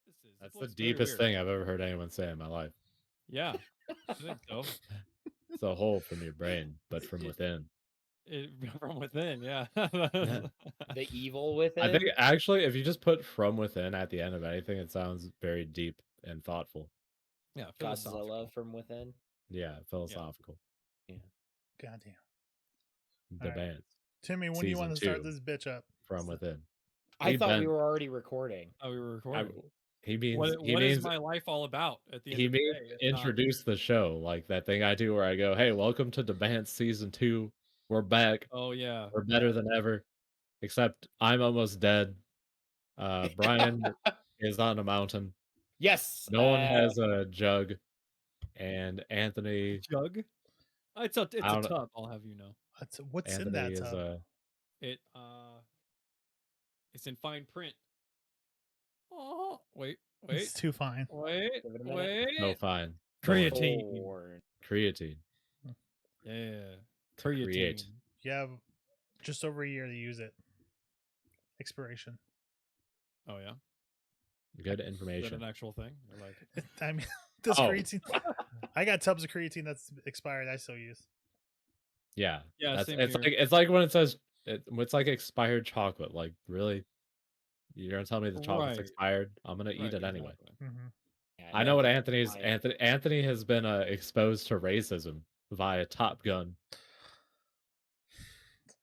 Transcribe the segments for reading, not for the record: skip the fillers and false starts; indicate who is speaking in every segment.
Speaker 1: this is.
Speaker 2: That's
Speaker 1: This
Speaker 2: the
Speaker 1: looks very
Speaker 2: deepest
Speaker 1: weird.
Speaker 2: thing I've ever heard anyone say in my life.
Speaker 1: Yeah, I think so.
Speaker 2: It's a hole from your brain, but from within.
Speaker 1: From within, yeah.
Speaker 3: The evil
Speaker 2: I think
Speaker 3: within.
Speaker 2: actually, if you just put "from within" at the end of anything, it sounds very deep and thoughtful.
Speaker 1: Yeah,
Speaker 3: Godzilla
Speaker 1: philosophical.
Speaker 3: from within.
Speaker 2: Yeah, philosophical.
Speaker 3: Yeah.
Speaker 4: Goddamn.
Speaker 2: The
Speaker 4: Alright.
Speaker 2: Bants.
Speaker 4: Timmy, when do you
Speaker 2: Season
Speaker 4: want to start
Speaker 2: 2,
Speaker 4: this bitch up?
Speaker 2: From within.
Speaker 3: I thought we were already recording.
Speaker 1: Oh, we were
Speaker 2: I,
Speaker 1: recording.
Speaker 2: he means
Speaker 1: What is my life all about at the end
Speaker 2: he
Speaker 1: of the
Speaker 2: means
Speaker 1: day?
Speaker 2: introduce the show, like that thing I do where I go, "Hey, welcome to the Bants Season 2. We're back.
Speaker 1: Oh yeah.
Speaker 2: We're better than ever." Except I'm almost dead. Brian is on a mountain.
Speaker 3: Yes.
Speaker 2: No one has a jug, and Anthony.
Speaker 1: Jug? It's a
Speaker 2: I don't-
Speaker 1: tub, I'll have you know.
Speaker 4: What's in
Speaker 2: Anthony
Speaker 4: that
Speaker 2: is
Speaker 4: tub?
Speaker 1: It's in fine print. Oh, wait.
Speaker 4: It's too fine.
Speaker 1: Wait.
Speaker 2: no fine.
Speaker 1: Creatine.
Speaker 2: Creatine.
Speaker 1: Yeah.
Speaker 2: To create.
Speaker 1: Creatine.
Speaker 4: You have just over a year to use it. Expiration.
Speaker 1: Oh yeah.
Speaker 2: Good
Speaker 1: Is that
Speaker 2: information.
Speaker 1: an actual thing? Or like
Speaker 4: I mean, this
Speaker 2: Oh.
Speaker 4: creatine. I got tubs of creatine that's expired. I still use.
Speaker 2: Yeah.
Speaker 1: Yeah, same
Speaker 2: it's
Speaker 1: here.
Speaker 2: like when it says it's like expired chocolate. Like, really? You're gonna tell me the chocolate's
Speaker 1: Right.
Speaker 2: expired? I'm gonna eat it anyway.
Speaker 1: exactly.
Speaker 4: Mm-hmm.
Speaker 3: Yeah,
Speaker 2: I know what Anthony has been exposed to racism via Top Gun.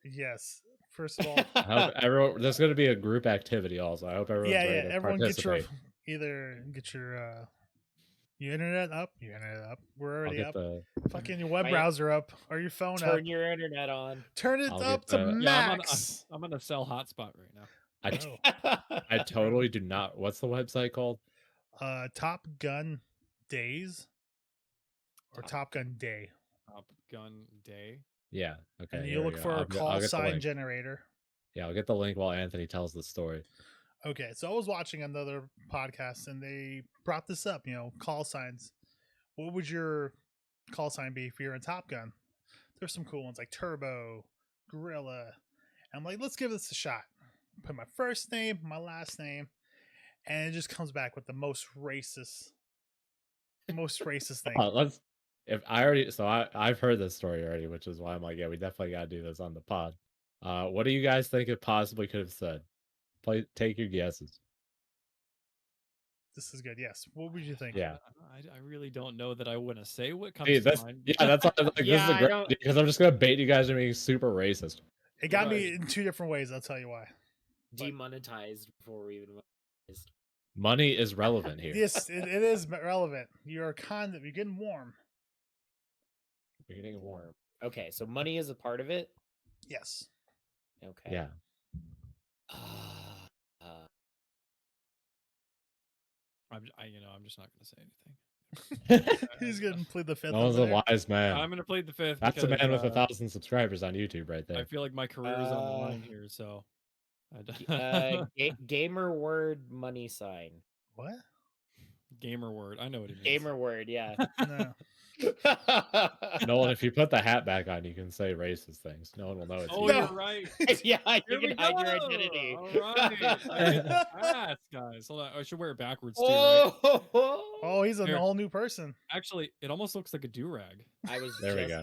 Speaker 4: Yes. First of all,
Speaker 2: I hope everyone, there's going to be a group activity also. I hope everyone's ready to
Speaker 4: everyone
Speaker 2: participate.
Speaker 4: get your internet up. Your internet up. We're already up. Fucking your web browser up or your phone up.
Speaker 3: Turn your internet on.
Speaker 4: Turn it up to max.
Speaker 1: I'm on a cell hotspot right now.
Speaker 2: I totally do not. What's the website called?
Speaker 4: Top Gun Days or Top Gun Day.
Speaker 1: Top Gun Day.
Speaker 2: Yeah. Okay.
Speaker 4: And you look for a call sign generator.
Speaker 2: Yeah, I'll get the link while Anthony tells the story.
Speaker 4: Okay, so I was watching another podcast and they brought this up. Call signs. What would your call sign be if you're in Top Gun? There's some cool ones like Turbo, Gorilla. I'm like, let's give this a shot. Put my first name, my last name, and it just comes back with the most racist thing.
Speaker 2: I've heard this story already, which is why I'm like, yeah, we definitely got to do this on the pod. What do you guys think it possibly could have said? Take your guesses.
Speaker 4: This is good. Yes. What would you think?
Speaker 1: Yeah, I really don't know that I want to say what comes to mind.
Speaker 2: Yeah, that's why this is a great idea, because I'm just gonna bait you guys into being super racist.
Speaker 4: It got me in two different ways. I'll tell you why.
Speaker 3: Demonetized before we even monetized.
Speaker 2: Money is relevant here.
Speaker 4: Yes, it is relevant. You're getting warm.
Speaker 2: You're getting warm.
Speaker 3: Okay, so money is a part of it.
Speaker 4: Yes.
Speaker 3: Okay.
Speaker 2: Yeah.
Speaker 1: I'm just not going to say anything.
Speaker 4: He's going to plead the fifth.
Speaker 2: That was a wise man.
Speaker 1: I'm going to plead the fifth.
Speaker 2: That's a man with 1,000 subscribers on YouTube right there.
Speaker 1: I feel like my career is on the line here, so.
Speaker 3: Gamer word money sign.
Speaker 4: What?
Speaker 1: Gamer word. I know what it means.
Speaker 3: Gamer word, yeah.
Speaker 4: No.
Speaker 2: Nolan, if you put the hat back on, you can say racist things. No one will know it's you.
Speaker 1: You're right.
Speaker 3: Yeah, you can hide your identity.
Speaker 1: All right. Yes, guys. Hold on. I should wear it backwards too. Right?
Speaker 4: Oh, he's a whole new person.
Speaker 1: Actually, it almost looks like a do-rag.
Speaker 3: I was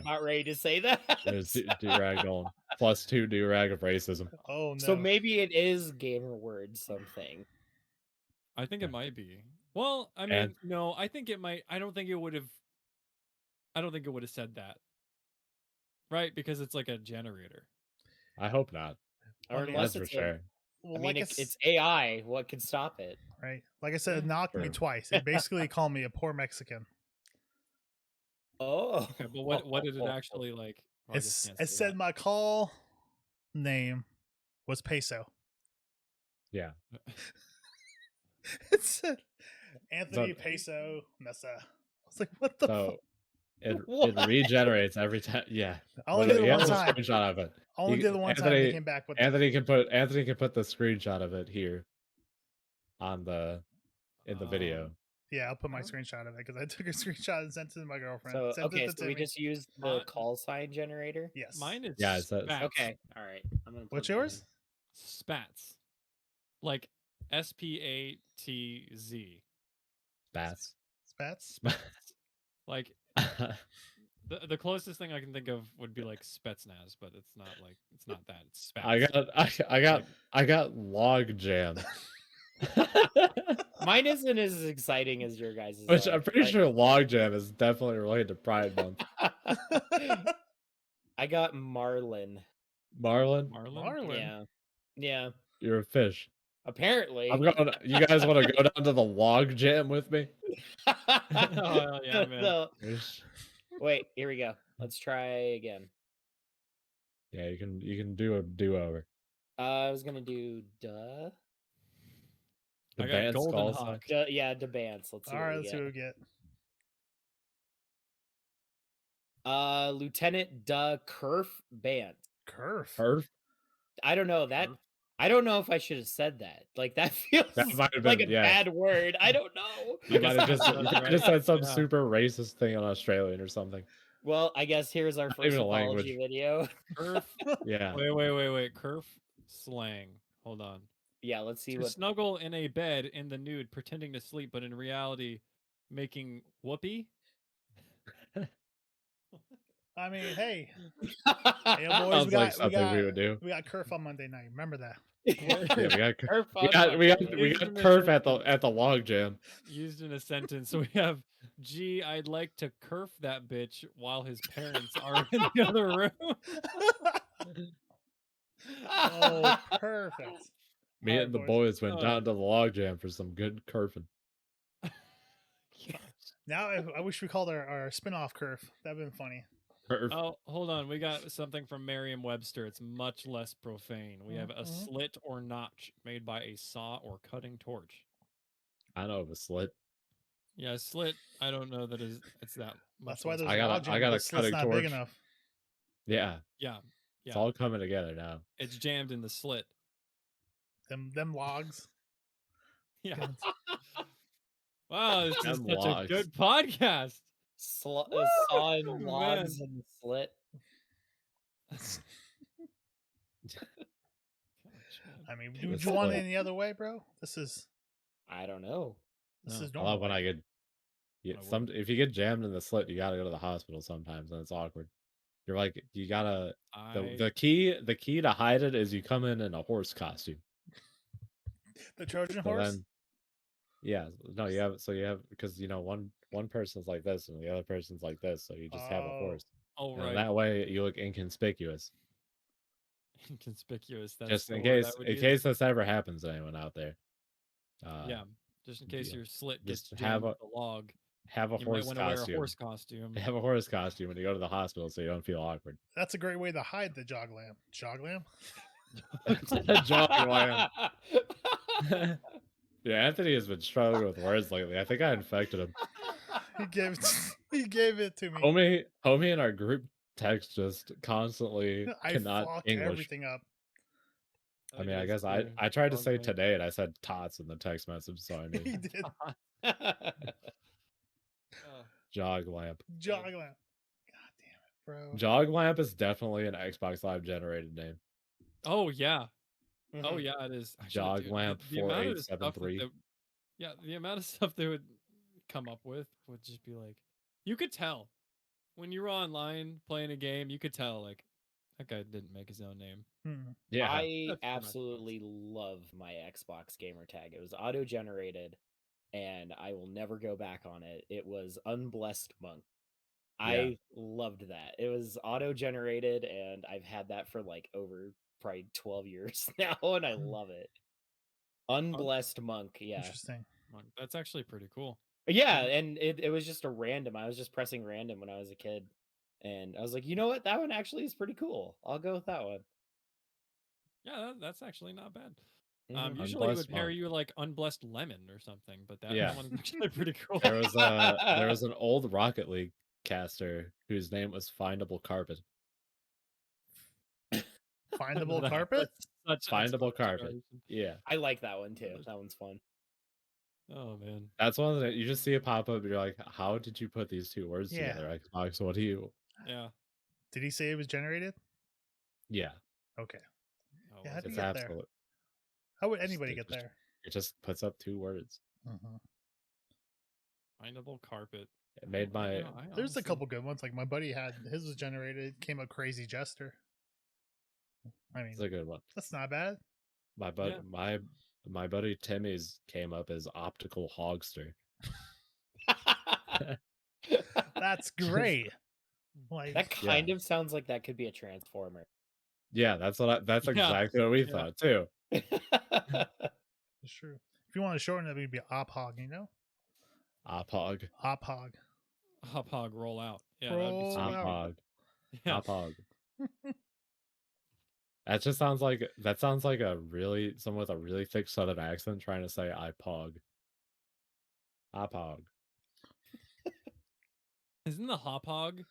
Speaker 3: not ready to say that.
Speaker 2: There's do-rag going. +2 do-rag of racism.
Speaker 4: Oh, no.
Speaker 3: So maybe it is gamer word something.
Speaker 1: I think it might be. Well, I mean, no, I think it might. I don't think it would have said that. Right? Because it's like a generator.
Speaker 2: I hope not.
Speaker 3: Or unless
Speaker 2: that's for sure.
Speaker 3: I mean, it's AI. What can stop it?
Speaker 4: Right. Like I said, it knocked me twice. It basically called me a poor Mexican.
Speaker 3: Oh.
Speaker 1: Okay, but what did it actually like?
Speaker 4: It said my call name was Peso.
Speaker 2: Yeah.
Speaker 4: It said Anthony Peso Mesa. I was like, what the fuck?
Speaker 2: It regenerates every time. Yeah.
Speaker 4: I only did it one time.
Speaker 2: Screenshot of it.
Speaker 4: Only did it one time. He came back with
Speaker 2: Anthony can put the screenshot of it here in the video.
Speaker 4: Yeah, I'll put my screenshot of it because I took a screenshot and sent it to my girlfriend.
Speaker 3: So we just used the call sign generator.
Speaker 4: Yes.
Speaker 1: Mine is
Speaker 2: spats.
Speaker 3: Okay. All right.
Speaker 4: What's yours?
Speaker 1: Spats. Like Spatz.
Speaker 2: Bats.
Speaker 4: Spats.
Speaker 1: Spats. Like the closest thing I can think of would be like Spetsnaz, but it's not that. It's Spats.
Speaker 2: I got log jam.
Speaker 3: Mine isn't as exciting as your guys'
Speaker 2: Which
Speaker 3: are,
Speaker 2: I'm pretty
Speaker 3: but-
Speaker 2: sure log jam is definitely related to Pride Month.
Speaker 3: I got Marlin.
Speaker 2: Marlin,
Speaker 4: Marlin.
Speaker 3: Yeah.
Speaker 2: you're a fish.
Speaker 3: Apparently.
Speaker 2: I'm going. You guys want to go down to the log jam with me?
Speaker 1: Oh yeah, man.
Speaker 3: No.
Speaker 2: There's-
Speaker 3: Wait, here we go. Let's try again.
Speaker 2: Yeah, you can do a do over.
Speaker 3: I was gonna do duh.
Speaker 2: The
Speaker 1: I got
Speaker 2: band
Speaker 1: Golden
Speaker 2: skull
Speaker 1: Hawk.
Speaker 3: Duh, yeah, the bands. Let's see
Speaker 4: All
Speaker 3: what
Speaker 4: right,
Speaker 3: we
Speaker 4: let's see
Speaker 3: get.
Speaker 4: what we get.
Speaker 3: Lieutenant Duh Kerf Bant.
Speaker 4: Kerf.
Speaker 2: Perf.
Speaker 3: I don't know that.
Speaker 1: Kerf?
Speaker 3: I don't know if I should have said that. Like that feels
Speaker 2: That might have
Speaker 3: like
Speaker 2: been-
Speaker 3: a
Speaker 2: yeah.
Speaker 3: bad word. I don't know.
Speaker 2: You
Speaker 1: I guess
Speaker 2: might have
Speaker 1: that
Speaker 2: just
Speaker 1: sounds
Speaker 2: you might have
Speaker 1: right.
Speaker 2: just said some
Speaker 1: Yeah.
Speaker 2: super racist thing on Australian or something.
Speaker 3: Well, I guess here's our
Speaker 2: Not
Speaker 3: first
Speaker 2: even a
Speaker 3: apology
Speaker 2: language.
Speaker 3: video.
Speaker 1: Kerf.
Speaker 2: Yeah.
Speaker 1: Wait. Kerf slang. Hold on.
Speaker 3: Yeah, let's see
Speaker 1: To
Speaker 3: what.
Speaker 1: snuggle in a bed in the nude, pretending to sleep, but in reality, making whoopee.
Speaker 4: I mean, hey,
Speaker 3: yeah,
Speaker 4: yo, boys,
Speaker 2: Sounds like something we would do.
Speaker 4: we got Kerf on Monday night. Remember that.
Speaker 2: Yeah, we got
Speaker 3: Kerf
Speaker 2: we
Speaker 3: on
Speaker 2: got we got
Speaker 3: Monday.
Speaker 2: we got Kerf at the log jam.
Speaker 1: Used in a sentence. So we have, gee, I'd like to kerf that bitch while his parents are in the other room.
Speaker 4: Oh, perfect.
Speaker 2: Me
Speaker 4: All right,
Speaker 2: and the
Speaker 4: boys.
Speaker 2: boys went down to the log jam for some good kerfing.
Speaker 4: Now I wish we called our spin-off Kerf. That'd been funny.
Speaker 2: Kerf.
Speaker 1: Oh, hold on. We got something from Merriam-Webster. It's much less profane. We have a
Speaker 4: Mhm.
Speaker 1: slit or notch made by a saw or cutting torch.
Speaker 2: I know of a slit.
Speaker 1: Yeah, a slit. I don't know that it's that much.
Speaker 4: That's why
Speaker 1: less
Speaker 4: there's
Speaker 2: I got a-
Speaker 4: log jam,
Speaker 2: I got a
Speaker 4: because slit's
Speaker 2: cutting
Speaker 4: not big
Speaker 2: torch.
Speaker 4: enough.
Speaker 2: Yeah,
Speaker 1: Yeah,
Speaker 2: it's
Speaker 1: yeah.
Speaker 2: all coming together now.
Speaker 1: It's jammed in the slit.
Speaker 4: Them logs.
Speaker 1: Yeah. Wow, this is
Speaker 2: Them
Speaker 1: such a
Speaker 2: logs.
Speaker 1: good podcast.
Speaker 3: Sawing
Speaker 1: Woo,
Speaker 3: logs
Speaker 1: man.
Speaker 3: in the slit.
Speaker 1: Gosh, man.
Speaker 4: I mean,
Speaker 2: It was
Speaker 4: would you want it
Speaker 2: split.
Speaker 4: any other way, bro? This is
Speaker 3: I don't know.
Speaker 1: No.
Speaker 4: is
Speaker 2: I
Speaker 4: normal.
Speaker 2: love when I get
Speaker 1: I
Speaker 2: some. If you get jammed in the slit, you gotta go to the hospital sometimes, and it's awkward. You're like, you gotta the key to hide it is you come in a horse costume.
Speaker 4: The Trojan
Speaker 2: So
Speaker 4: horse.
Speaker 2: then, yeah, no, you have because one person's like this and the other person's like this, so you just have a
Speaker 4: Oh.
Speaker 2: horse,
Speaker 1: Oh,
Speaker 2: and
Speaker 1: right.
Speaker 2: that way you look inconspicuous.
Speaker 1: Inconspicuous. That's
Speaker 2: Just
Speaker 1: the
Speaker 2: in
Speaker 1: word I
Speaker 2: case
Speaker 1: would
Speaker 2: in
Speaker 1: use.
Speaker 2: case this ever happens to anyone out there.
Speaker 1: Yeah, just in case
Speaker 2: yeah,
Speaker 1: your slit gets
Speaker 2: just
Speaker 1: jammed with a log.
Speaker 2: have a
Speaker 1: You might
Speaker 2: horse
Speaker 1: want to wear a
Speaker 2: costume.
Speaker 1: horse costume.
Speaker 2: Have a horse costume when you go to the hospital, so you don't feel awkward.
Speaker 4: That's a great way to hide the jog lamb. Jog lamb.
Speaker 2: Jog lamb. Yeah, Anthony has been struggling with words lately. I think I infected him.
Speaker 4: He gave it to me.
Speaker 2: Homie in our group text just constantly
Speaker 4: I
Speaker 2: cannot
Speaker 4: fucked
Speaker 2: English.
Speaker 4: everything up.
Speaker 2: I mean, I guess I tried to say today and I said tots in the text message, so I
Speaker 4: He
Speaker 2: mean
Speaker 4: did.
Speaker 2: jog lamp.
Speaker 4: Jog lamb. God damn it, bro.
Speaker 2: Jog lamp is definitely an Xbox Live generated name.
Speaker 1: Oh yeah. Oh
Speaker 3: Mhm.
Speaker 1: yeah, it is. Actually,
Speaker 2: Jog
Speaker 1: dude,
Speaker 2: lamp
Speaker 1: the amount of stuff that
Speaker 2: 4873.
Speaker 1: yeah, the amount of stuff they would come up with would just be like, you could tell when you were online playing a game, you could tell like that guy didn't make his own name.
Speaker 4: Hmm.
Speaker 2: Yeah.
Speaker 3: I
Speaker 1: That's not
Speaker 3: absolutely love my Xbox gamer tag. It was auto generated, and I will never go back on it. It was Unblessed Monk. I loved that. It was auto generated, and I've had that for like over probably 12 years now, and I love it. Unblessed Monk, yeah.
Speaker 4: Interesting.
Speaker 1: That's actually pretty cool.
Speaker 3: Yeah, and it was just a random. I was just pressing random when I was a kid. And I was like, you know what? That one actually is pretty cool. I'll go with that one.
Speaker 1: Yeah, that's actually not bad.
Speaker 3: Mhm.
Speaker 1: Usually it
Speaker 2: Unblessed
Speaker 1: would pair
Speaker 2: Monk.
Speaker 1: you like Unblessed Lemon or something, but that
Speaker 2: Yeah.
Speaker 1: one's actually pretty cool.
Speaker 2: There was an old Rocket League caster whose name was Findable Carpet.
Speaker 4: Findable carpet.
Speaker 1: That's such
Speaker 2: Findable
Speaker 1: Xbox
Speaker 2: carpet.
Speaker 1: generation.
Speaker 2: Yeah.
Speaker 3: I like that one too. That one's fun.
Speaker 1: Oh man.
Speaker 2: That's one that you just see it pop up and you're like, how did you put these two words
Speaker 4: Yeah.
Speaker 2: together, Xbox? What do you
Speaker 1: Yeah.
Speaker 4: Did he say it was generated?
Speaker 2: Yeah.
Speaker 4: Okay.
Speaker 1: Oh,
Speaker 4: Yeah,
Speaker 1: was
Speaker 4: how did
Speaker 1: it?
Speaker 4: you
Speaker 2: It's
Speaker 4: get there?
Speaker 2: absolute.
Speaker 4: How would anybody
Speaker 2: Just-
Speaker 4: get there?
Speaker 2: It just puts up 2 words.
Speaker 1: Findable carpet.
Speaker 2: It made my.
Speaker 4: There's a couple good ones. Like my buddy had his was generated. Came up Crazy Jester. I mean,
Speaker 2: It's a good one.
Speaker 4: That's not bad.
Speaker 2: My buddy Timmy's came up as optical hogster.
Speaker 4: That's great. Like
Speaker 3: that kind of sounds like that could be a transformer.
Speaker 2: Yeah, that's exactly what we thought too.
Speaker 4: It's true. If you want to shorten it, it'd be Ophog, you know?
Speaker 2: Ophog.
Speaker 4: Ophog.
Speaker 1: Ophog roll out. Yeah,
Speaker 2: Ophog.
Speaker 1: Yeah.
Speaker 2: Ophog. That sounds like someone with a really thick southern accent trying to say iPog. Ophog.
Speaker 1: Isn't the Hopog?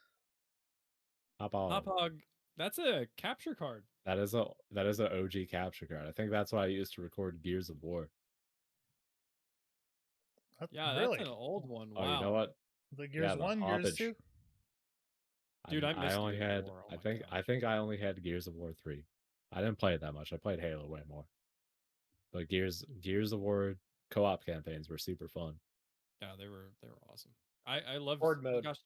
Speaker 2: Hopog.
Speaker 1: Hopog. That's a capture card.
Speaker 2: That is an OG capture card. I think that's what I used to record Gears of War.
Speaker 1: That's an old one. Wow.
Speaker 2: Oh, you know what?
Speaker 4: The Gears 1, Gears 2?
Speaker 1: Dude, I
Speaker 2: only had I think I only had Gears of War 3. I didn't play it that much. I played Halo way more. But Gears of War co-op campaigns were super fun.
Speaker 1: Yeah, they were awesome. I loved
Speaker 3: Horde mode.
Speaker 1: Gosh,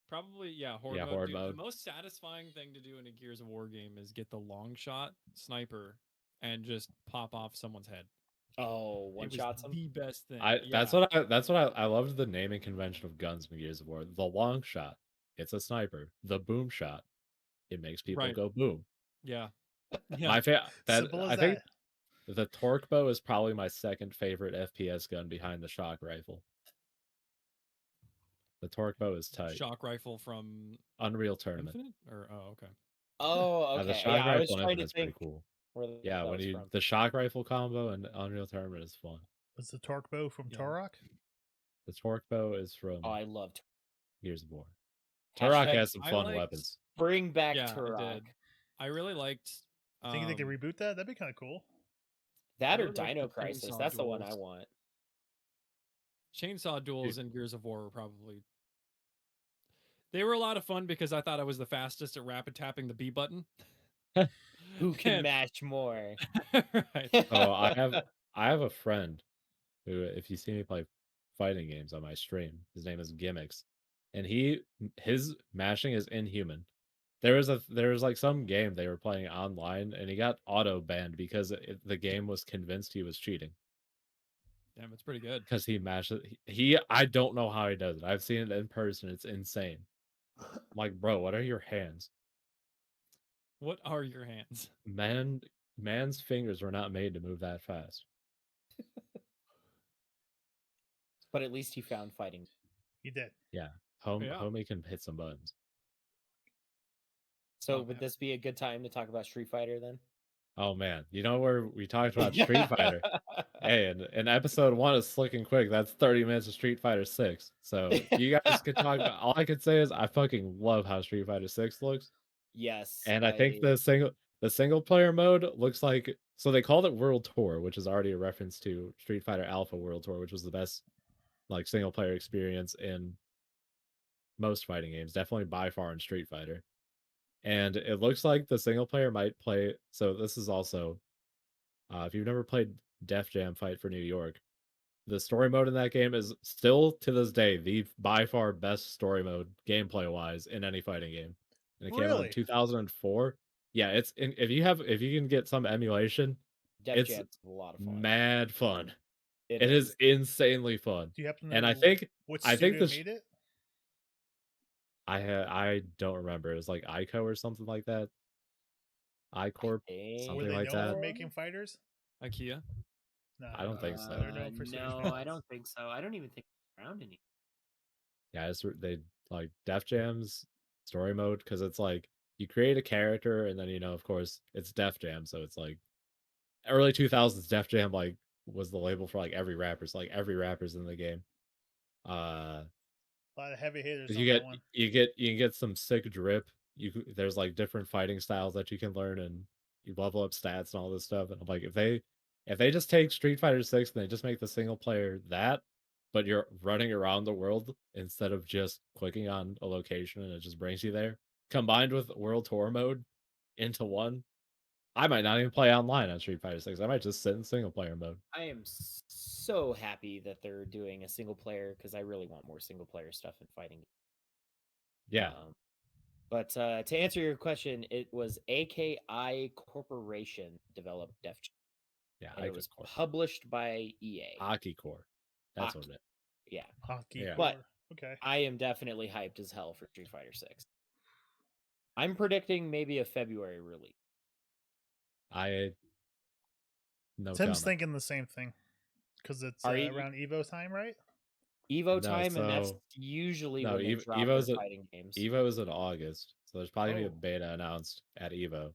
Speaker 1: probably Horde mode. The most satisfying thing to do in a Gears of War game is get the long shot sniper and just pop off someone's head.
Speaker 3: Oh, one shot
Speaker 1: the best thing.
Speaker 2: That's what I loved the naming convention of guns in Gears of War. The long shot, it's a sniper. The boom shot, it makes people go boom.
Speaker 1: Yeah.
Speaker 2: I think the torque bow is probably my second favorite FPS gun behind the shock rifle. The torque bow is tight.
Speaker 1: Shock rifle from
Speaker 2: Unreal Tournament.
Speaker 1: Infinite? Okay.
Speaker 3: Oh, okay.
Speaker 2: The shock rifle
Speaker 3: in
Speaker 2: Infinite is pretty cool. Yeah, the shock rifle combo and Unreal Tournament is fun.
Speaker 4: Was the torque bow from Turok?
Speaker 2: The torque bow is from
Speaker 3: I loved
Speaker 2: Gears of War. Turok has some fun weapons.
Speaker 3: Bring back Turok.
Speaker 1: I really liked.
Speaker 4: Think they could reboot that? That'd be kind of cool.
Speaker 3: That or Dino Crisis. That's the one I want.
Speaker 1: Chainsaw duels in Gears of War were probably. They were a lot of fun because I thought I was the fastest at rapid tapping the B button.
Speaker 3: Who can match more?
Speaker 1: Right.
Speaker 2: Oh, I have a friend who, if you see me play fighting games on my stream, his name is Gimmicks, and his mashing is inhuman. There was like some game they were playing online, and he got auto banned because the game was convinced he was cheating.
Speaker 1: Damn, it's pretty good.
Speaker 2: Because he mashes. I don't know how he does it. I've seen it in person. It's insane. I'm like, bro, what are your hands?
Speaker 1: What are your hands?
Speaker 2: Man's fingers were not made to move that fast.
Speaker 3: But at least he found fighting.
Speaker 4: He did.
Speaker 2: Yeah. Homie can hit some buttons.
Speaker 3: So would this be a good time to talk about Street Fighter then?
Speaker 2: Oh man, you know where we talked about Street Fighter? Hey, and episode 1 is slicking quick. That's 30 minutes of Street Fighter 6. So you guys can talk about. All I can say is I fucking love how Street Fighter 6 looks.
Speaker 3: Yes,
Speaker 2: and I think the single player mode looks like, so they called it World Tour, which is already a reference to Street Fighter Alpha World Tour, which was the best like single player experience in most fighting games, definitely by far in Street Fighter. And it looks like the single player might play. So this is also, if you've never played Def Jam Fight for New York, the story mode in that game is still to this day the by far best story mode gameplay wise in any fighting game. And it came out in 2004. Yeah, if you can get some emulation,
Speaker 3: Def Jam's a lot of fun.
Speaker 2: Mad fun. It is insanely fun.
Speaker 4: Do you happen to
Speaker 2: know
Speaker 4: which studio made it?
Speaker 2: I don't remember. It was like Ico or something like that. iCorp, something like that.
Speaker 4: For making fighters?
Speaker 1: IKEA?
Speaker 4: No,
Speaker 2: I don't think so.
Speaker 3: No, I don't think so. I don't even think it's around anymore.
Speaker 2: Yeah, they like Def Jam's story mode, because it's like you create a character and then of course it's Def Jam, so it's like early 2000s Def Jam like was the label for like every rapper. So like every rapper's in the game.
Speaker 4: A lot of heavy hitters.
Speaker 2: You can get some sick drip. There's like different fighting styles that you can learn, and you level up stats and all this stuff. And I'm like, if they just take Street Fighter 6 and they just make the single player that, but you're running around the world instead of just clicking on a location and it just brings you there, combined with World Tour mode into one, I might not even play online on Street Fighter 6. I might just sit in single player mode.
Speaker 3: I am so happy that they're doing a single player because I really want more single player stuff in fighting.
Speaker 2: Yeah.
Speaker 3: But to answer your question, it was AKI Corporation developed Def Jam.
Speaker 2: Yeah,
Speaker 3: And it was published by EA.
Speaker 2: Hockey Core. That's what it is.
Speaker 3: Yeah.
Speaker 4: Hockey
Speaker 2: Yeah.
Speaker 3: But
Speaker 4: okay.
Speaker 3: I am definitely hyped as hell for Street Fighter 6. I'm predicting maybe a February release.
Speaker 4: Tim's
Speaker 2: comment.
Speaker 4: thinking the same thing because it's around Evo time, right?
Speaker 3: Evo time, and that's usually when they drop their fighting games.
Speaker 2: Evo is in August, so there's probably gonna be a beta announced at Evo.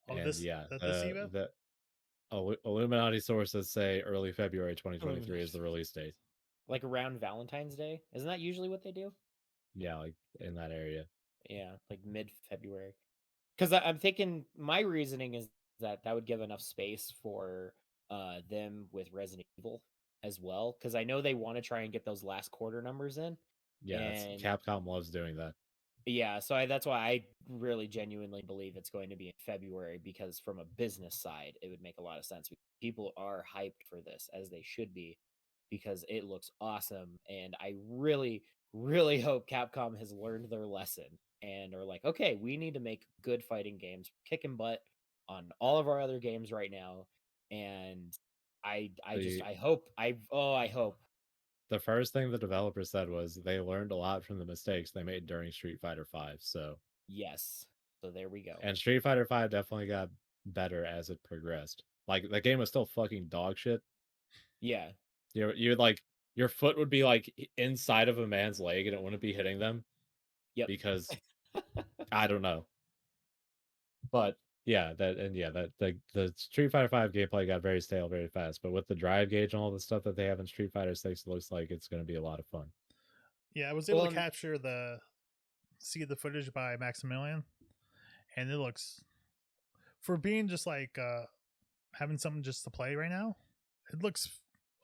Speaker 4: This Evo?
Speaker 2: The Illuminati sources say early February 2023 is the release date.
Speaker 3: Like around Valentine's Day? Isn't that usually what they do?
Speaker 2: Yeah, like in that area.
Speaker 3: Yeah, like mid-February. Because I'm thinking my reasoning is that would give enough space for them with Resident Evil as well. Because I know they want to try and get those last quarter numbers in.
Speaker 2: Yeah, Capcom loves doing that.
Speaker 3: Yeah, so that's why I really genuinely believe it's going to be in February, because from a business side, it would make a lot of sense. People are hyped for this, as they should be, because it looks awesome. And I really, really hope Capcom has learned their lesson and are like, okay, we need to make good fighting games, kicking butt on all of our other games right now. And I hope.
Speaker 2: The first thing the developer said was they learned a lot from the mistakes they made during Street Fighter V. So
Speaker 3: yes, so there we go.
Speaker 2: And Street Fighter V definitely got better as it progressed. Like the game was still fucking dog shit.
Speaker 3: Yeah,
Speaker 2: you would like your foot would be like inside of a man's leg and it wouldn't be hitting them.
Speaker 3: Yep.
Speaker 2: Because I don't know. But yeah, the Street Fighter V gameplay got very stale very fast. But with the drive gauge and all the stuff that they have in Street Fighter 6, it looks like it's going to be a lot of fun.
Speaker 4: Yeah, I was able to capture the footage by Maximilian, and it looks, for being just like having something just to play right now, it looks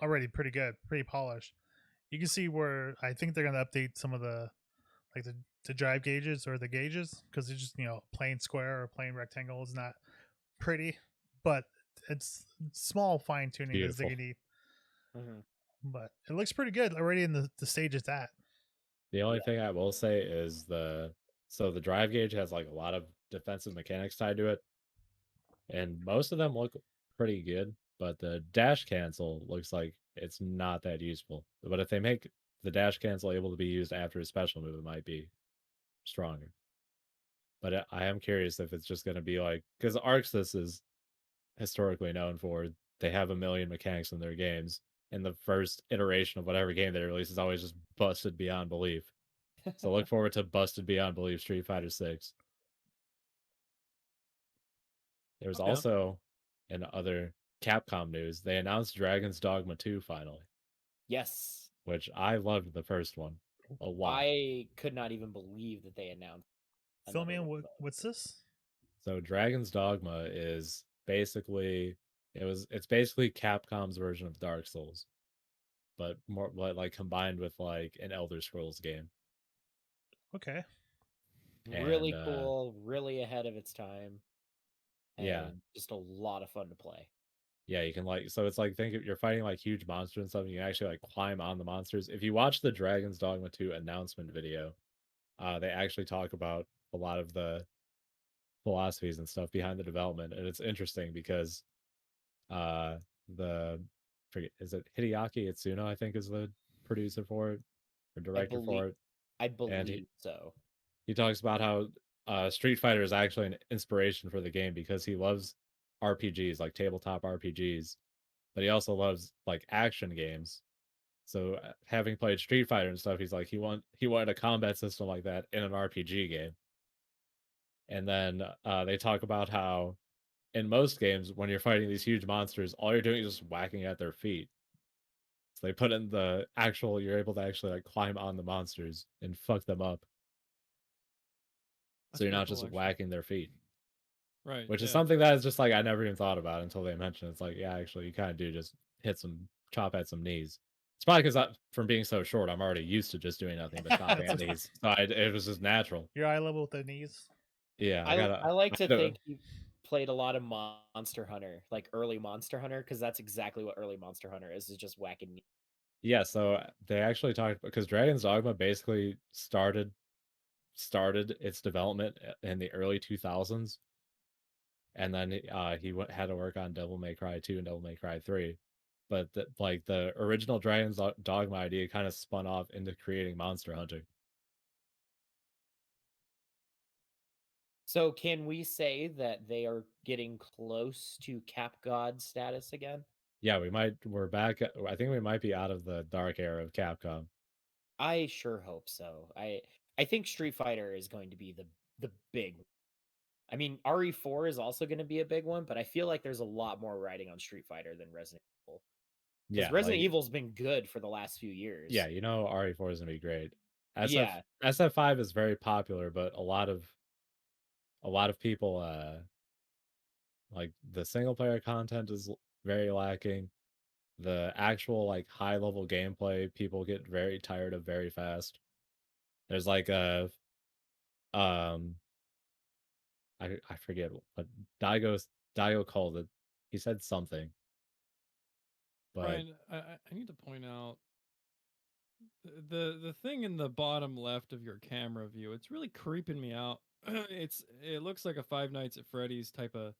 Speaker 4: already pretty good, pretty polished. You can see where I think they're going to update some of the like the drive gauges or the gauges, because it's just, plain square or plain rectangle is not pretty, but it's small fine tuning as they need.
Speaker 3: Mm-hmm.
Speaker 4: But it looks pretty good already in the stage it's at.
Speaker 2: The only thing I will say is the drive gauge has like a lot of defensive mechanics tied to it, and most of them look pretty good, but the dash cancel looks like it's not that useful. But if they make the dash cancel able to be used after a special move, it might be stronger. But I am curious if it's just going to be like, because ArcSys is historically known for, they have a million mechanics in their games, and the first iteration of whatever game they release is always just busted beyond belief. So look forward to busted beyond belief Street Fighter 6. There was also, in other Capcom news, they announced Dragon's Dogma 2 finally.
Speaker 3: Yes.
Speaker 2: Which I loved the first one a lot.
Speaker 3: I could not even believe that they announced.
Speaker 4: Fill me in, what's this?
Speaker 2: So Dragon's Dogma is basically it's basically Capcom's version of Dark Souls, but more like combined with like an Elder Scrolls game.
Speaker 4: Okay.
Speaker 3: Really cool, really ahead of its time.
Speaker 2: And
Speaker 3: just a lot of fun to play.
Speaker 2: Yeah, you can so it's like, think you're fighting like huge monsters and stuff, and you can actually like climb on the monsters. If you watch the Dragon's Dogma 2 announcement video, they actually talk about a lot of the philosophies and stuff behind the development, and it's interesting because is it Hideaki Itsuno, I think, is the producer for it or director for it.
Speaker 3: I believe so.
Speaker 2: He talks about how Street Fighter is actually an inspiration for the game because he loves RPGs, like tabletop RPGs, but he also loves like action games. So having played Street Fighter and stuff, he's like he wanted a combat system like that in an RPG game. And then they talk about how in most games, when you're fighting these huge monsters, all you're doing is just whacking at their feet. So they put in you're able to actually like climb on the monsters and fuck them up. So you're not just whacking their feet.
Speaker 1: Right.
Speaker 2: Which is something that is just like I never even thought about until they mentioned it. It's like, yeah, actually you kind of do just chop at some knees. It's probably because from being so short, I'm already used to just doing nothing but chopping at knees. So it was just natural.
Speaker 4: Your eye level with the knees.
Speaker 2: Yeah,
Speaker 3: I like to think played a lot of Monster Hunter, like early Monster Hunter, because that's exactly what early Monster Hunter is just whacking.
Speaker 2: Yeah, so they actually talked because Dragon's Dogma basically started its development in the early 2000s, and then had to work on Devil May Cry 2 and Devil May Cry 3. But the original Dragon's Dogma idea kind of spun off into creating monster hunting.
Speaker 3: So can we say that they are getting close to Cap God status again?
Speaker 2: Yeah, we're back. I think we might be out of the dark era of Capcom.
Speaker 3: I sure hope so. I think Street Fighter is going to be the big. I mean, RE4 is also going to be a big one, but I feel like there's a lot more riding on Street Fighter than Resident Evil. Because
Speaker 2: Yeah,
Speaker 3: Resident Evil's been good for the last few years.
Speaker 2: Yeah, RE4 is gonna be great.
Speaker 3: Yeah.
Speaker 2: SF5 is very popular, but a lot of people like the single player content is very lacking. The actual like high level gameplay people get very tired of very fast. There's like a um I forget what Daigo called it. He said something. But
Speaker 1: Brian, I need to point out the thing in the bottom left of your camera view. It's really creeping me out. It looks like a Five Nights at Freddy's type of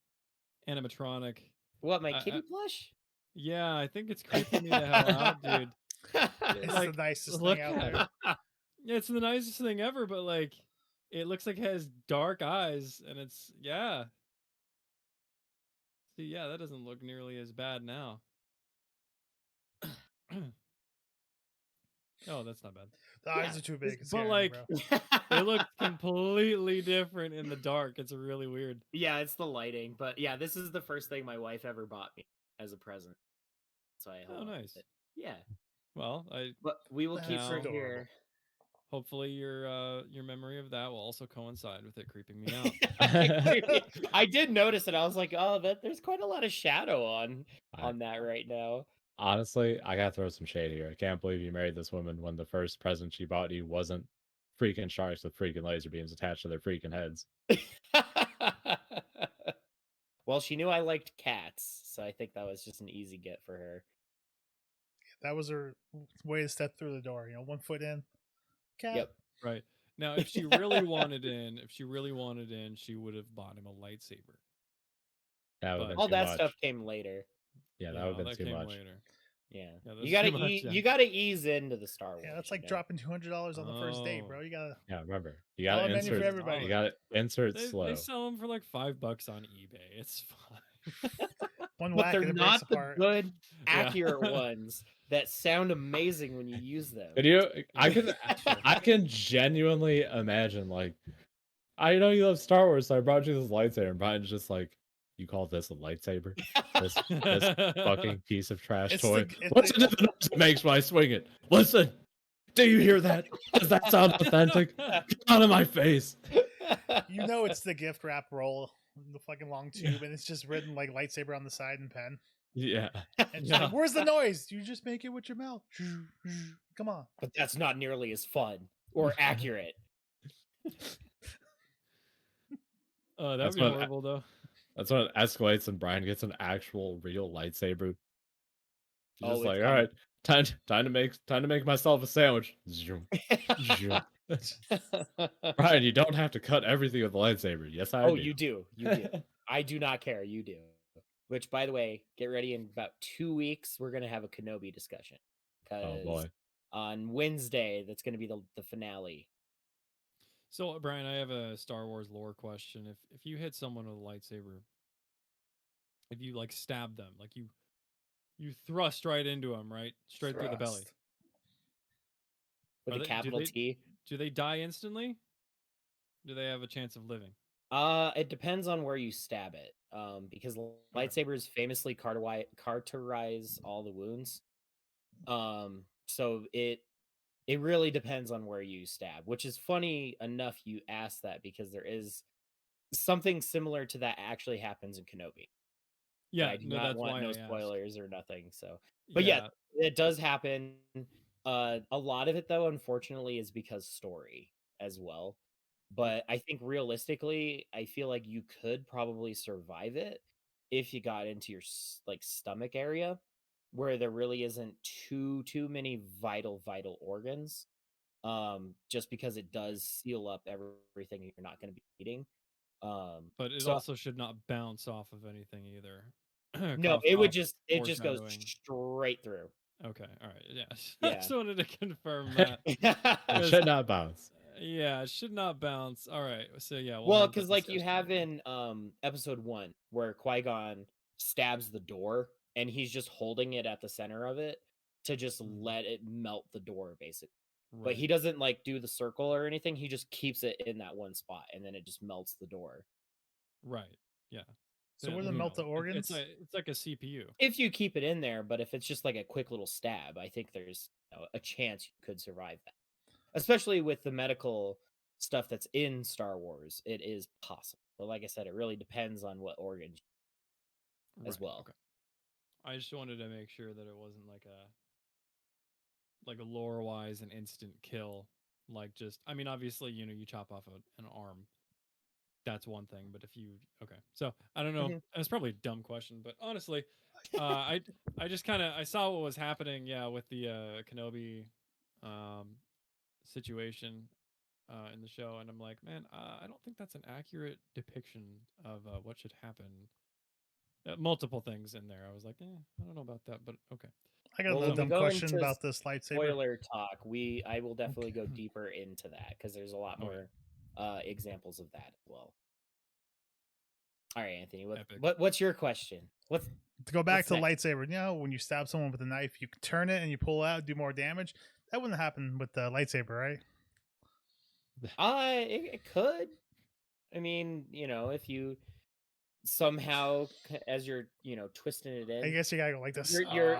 Speaker 1: animatronic.
Speaker 3: What, my kitty plush?
Speaker 1: Yeah, I think it's creeping me the hell out, dude.
Speaker 4: It's
Speaker 1: Like,
Speaker 4: the nicest
Speaker 1: look
Speaker 4: thing out
Speaker 1: at
Speaker 4: there.
Speaker 1: it. It's the nicest thing ever, but like, it looks like it has dark eyes, and it's yeah. See, yeah, that doesn't look nearly as bad now. Oh, that's not bad.
Speaker 4: The eyes are too big. It's
Speaker 1: But
Speaker 4: scary,
Speaker 1: like,
Speaker 4: bro.
Speaker 1: it looks completely different in the dark. It's really weird.
Speaker 3: Yeah, it's the lighting, but yeah, this is the first thing my wife ever bought me as a present. So I
Speaker 1: Oh, nice.
Speaker 3: Yeah.
Speaker 1: Well,
Speaker 3: but we will keep her
Speaker 1: Now-
Speaker 3: here.
Speaker 1: Hopefully, your memory of that will also coincide with it creeping me out.
Speaker 3: I did notice it. I was like, oh, there's quite a lot of shadow on that right now.
Speaker 2: Honestly, I gotta throw some shade here. I can't believe you married this woman when the first present she bought you wasn't freaking sharks with freaking laser beams attached to their freaking heads.
Speaker 3: Well, she knew I liked cats, so I think that was just an easy get for her.
Speaker 4: That was her way to step through the door. 1 foot in. Cat.
Speaker 3: Yep.
Speaker 1: Right. Now, if she really wanted in, she would have bought him a lightsaber.
Speaker 2: That would have been
Speaker 3: all
Speaker 2: too
Speaker 3: that
Speaker 2: much.
Speaker 3: stuff came later.
Speaker 2: Yeah, that would have been too much.
Speaker 1: Later.
Speaker 3: Yeah,
Speaker 1: that
Speaker 3: you gotta
Speaker 1: was too much, yeah.
Speaker 3: you gotta ease into the Star Wars.
Speaker 4: Yeah, that's like dropping $200 on the first date, bro. You gotta.
Speaker 2: Yeah, remember, you gotta
Speaker 4: menu
Speaker 2: insert.
Speaker 4: for everybody.
Speaker 2: You gotta insert
Speaker 1: They
Speaker 2: slow.
Speaker 1: sell them for like $5 on eBay. It's fine.
Speaker 4: One
Speaker 3: But
Speaker 4: whack
Speaker 3: they're
Speaker 4: and it
Speaker 3: not
Speaker 4: breaks
Speaker 3: the
Speaker 4: apart.
Speaker 3: good,
Speaker 1: Yeah.
Speaker 3: accurate ones that sound amazing when you use them.
Speaker 2: Could you? I can genuinely imagine, like, I know you love Star Wars, so I brought you this lightsaber, and Brian's just like, you call this a lightsaber? This fucking piece of trash toy. Listen to the noise it makes when I swing it. Listen. Do you hear that? Does that sound authentic? Get out of my face.
Speaker 4: You know it's the gift wrap roll, the fucking long tube, and it's just written like lightsaber on the side in pen.
Speaker 2: Yeah.
Speaker 4: And she's like, where's the noise? You just make it with your mouth. Come on.
Speaker 3: But that's not nearly as fun or accurate.
Speaker 1: Oh, that would be horrible, though.
Speaker 2: That's when it escalates and Brian gets an actual real lightsaber. He's just like, all right, time to make myself a sandwich. Brian, you don't have to cut everything with the lightsaber. Yes, I do.
Speaker 3: Oh, you do. You do. I do not care. You do. Which, by the way, get ready. In about 2 weeks, we're gonna have a Kenobi discussion.
Speaker 2: Oh boy!
Speaker 3: On Wednesday, that's gonna be the finale.
Speaker 1: So, Brian, I have a Star Wars lore question. If you hit someone with a lightsaber, if you like stab them, like you thrust right into them, right, straight through the belly,
Speaker 3: with a capital T.
Speaker 1: Do they die instantly? Do they have a chance of living?
Speaker 3: It depends on where you stab it. Because lightsabers famously cauterize all the wounds. So it really depends on where you stab, which is funny enough you asked that because there is something similar to that actually happens in Kenobi.
Speaker 1: Yeah,
Speaker 3: I do not want no spoilers or nothing. So, but yeah, it does happen. A lot of it though, unfortunately, is because story as well. But I think realistically, I feel like you could probably survive it if you got into your like stomach area, where there really isn't too many vital organs. Just because it does seal up everything you're not going to be eating.
Speaker 1: But it
Speaker 3: So
Speaker 1: also should not bounce off of anything either.
Speaker 3: no,
Speaker 1: Cough,
Speaker 3: it would
Speaker 1: cough,
Speaker 3: just goes
Speaker 1: foreshadowing.
Speaker 3: straight through.
Speaker 1: Okay, all right, yeah. I
Speaker 3: Yeah.
Speaker 1: just wanted to confirm that.
Speaker 2: It
Speaker 1: 'Cause-
Speaker 2: should not bounce.
Speaker 1: Yeah, it should not bounce. All right, so yeah, we'll
Speaker 3: Well,
Speaker 1: have that
Speaker 3: because like you
Speaker 1: discussion
Speaker 3: have
Speaker 1: later.
Speaker 3: in episode 1 where Qui-Gon stabs the door and he's just holding it at the center of it to just let it melt the door, basically. But
Speaker 1: Right.
Speaker 3: he doesn't like do the circle or anything. He just keeps it in that one spot and then it just melts the door.
Speaker 1: Right. Yeah.
Speaker 4: So
Speaker 1: Then,
Speaker 4: where the
Speaker 1: you
Speaker 4: melt the
Speaker 1: know,
Speaker 4: organs?
Speaker 1: it's like a CPU.
Speaker 3: If you keep it in there, but if it's just like a quick little stab, I think there's a chance you could survive that. Especially with the medical stuff that's in Star Wars, it is possible. But like I said, it really depends on what organ as
Speaker 1: Right,
Speaker 3: well.
Speaker 1: Okay. I just wanted to make sure that it wasn't like a lore wise an instant kill. Like just I mean obviously, you know, you chop off an arm. That's one thing, but if you okay. So I don't know.
Speaker 3: Mhm.
Speaker 1: It's probably a dumb question, but honestly, I just kind of I saw what was happening, yeah, with the Kenobi situation in the show, and I'm like, man, I don't think that's an accurate depiction of what should happen. Multiple things in there. I was like, I don't know about that, but okay.
Speaker 4: I got
Speaker 3: Well,
Speaker 4: another
Speaker 3: when we
Speaker 4: dumb
Speaker 3: go
Speaker 4: question
Speaker 3: into
Speaker 4: about this lightsaber.
Speaker 3: spoiler talk, I will definitely go deeper into that because there's a lot
Speaker 1: Okay.
Speaker 3: more examples of that as well. All right, Anthony,
Speaker 1: Epic.
Speaker 3: what's your question? What's
Speaker 4: To go back
Speaker 3: what's
Speaker 4: to
Speaker 3: next?
Speaker 4: lightsaber, you know, when you stab someone with a knife, you can turn it and you pull it out, do more damage. That wouldn't happen with the lightsaber, right?
Speaker 3: It could. I mean, you know, if you somehow as you're twisting it in,
Speaker 4: I guess you gotta go like this.
Speaker 3: your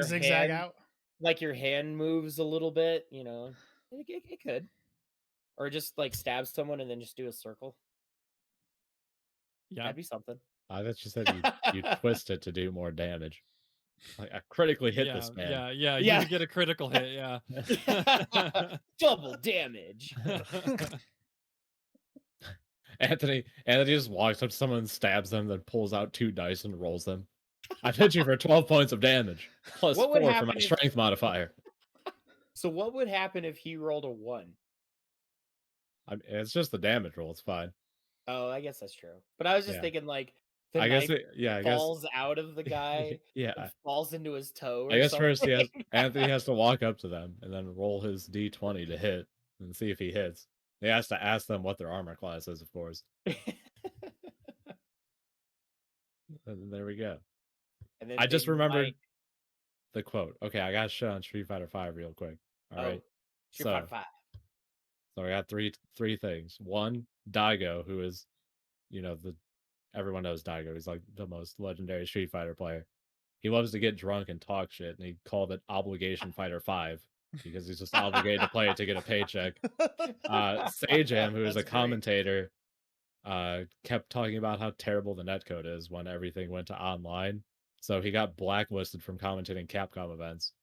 Speaker 4: zigzag
Speaker 3: hand,
Speaker 4: out.
Speaker 3: like your hand moves a little bit, you know, it could, or just like stab someone and then just do a circle.
Speaker 1: Yeah.
Speaker 3: That'd be something.
Speaker 2: I thought you said you twist it to do more damage. Like I critically hit this man.
Speaker 1: Yeah.
Speaker 3: Yeah.
Speaker 1: You get a critical hit. Yeah.
Speaker 3: Double damage.
Speaker 2: Anthony just walks up to someone, stabs them, then pulls out 2 dice and rolls them. I've hit you for 12 points of damage, plus
Speaker 3: What
Speaker 2: 4
Speaker 3: would
Speaker 2: for
Speaker 3: happen
Speaker 2: my
Speaker 3: if-
Speaker 2: strength modifier.
Speaker 3: So what would happen if he rolled a 1?
Speaker 2: It's just the damage roll. It's fine.
Speaker 3: Oh, I guess that's true. But I was just
Speaker 2: Yeah.
Speaker 3: thinking like the
Speaker 2: I guess
Speaker 3: knife falls out of the guy.
Speaker 2: Yeah.
Speaker 3: and falls into his toe. Or
Speaker 2: I guess
Speaker 3: something.
Speaker 2: first Anthony has to walk up to them and then roll his d20 to hit and see if he hits. He has to ask them what their armor class is, of course. And there we go.
Speaker 3: And then
Speaker 2: I just
Speaker 3: Big
Speaker 2: remembered
Speaker 3: Mike-
Speaker 2: the quote. Okay, I got shit on Street Fighter 5 real quick. All right.
Speaker 3: Street Fighter 5.
Speaker 2: So I got three things. One, Daigo, who is, you know, everyone knows Daigo. He's like the most legendary Street Fighter player. He loves to get drunk and talk shit, and he called it Obligation Fighter 5 because he's just obligated to play it to get a paycheck. Sajam, who is a
Speaker 4: That's great.
Speaker 2: commentator, kept talking about how terrible the netcode is when everything went to online. So he got blacklisted from commentating Capcom events.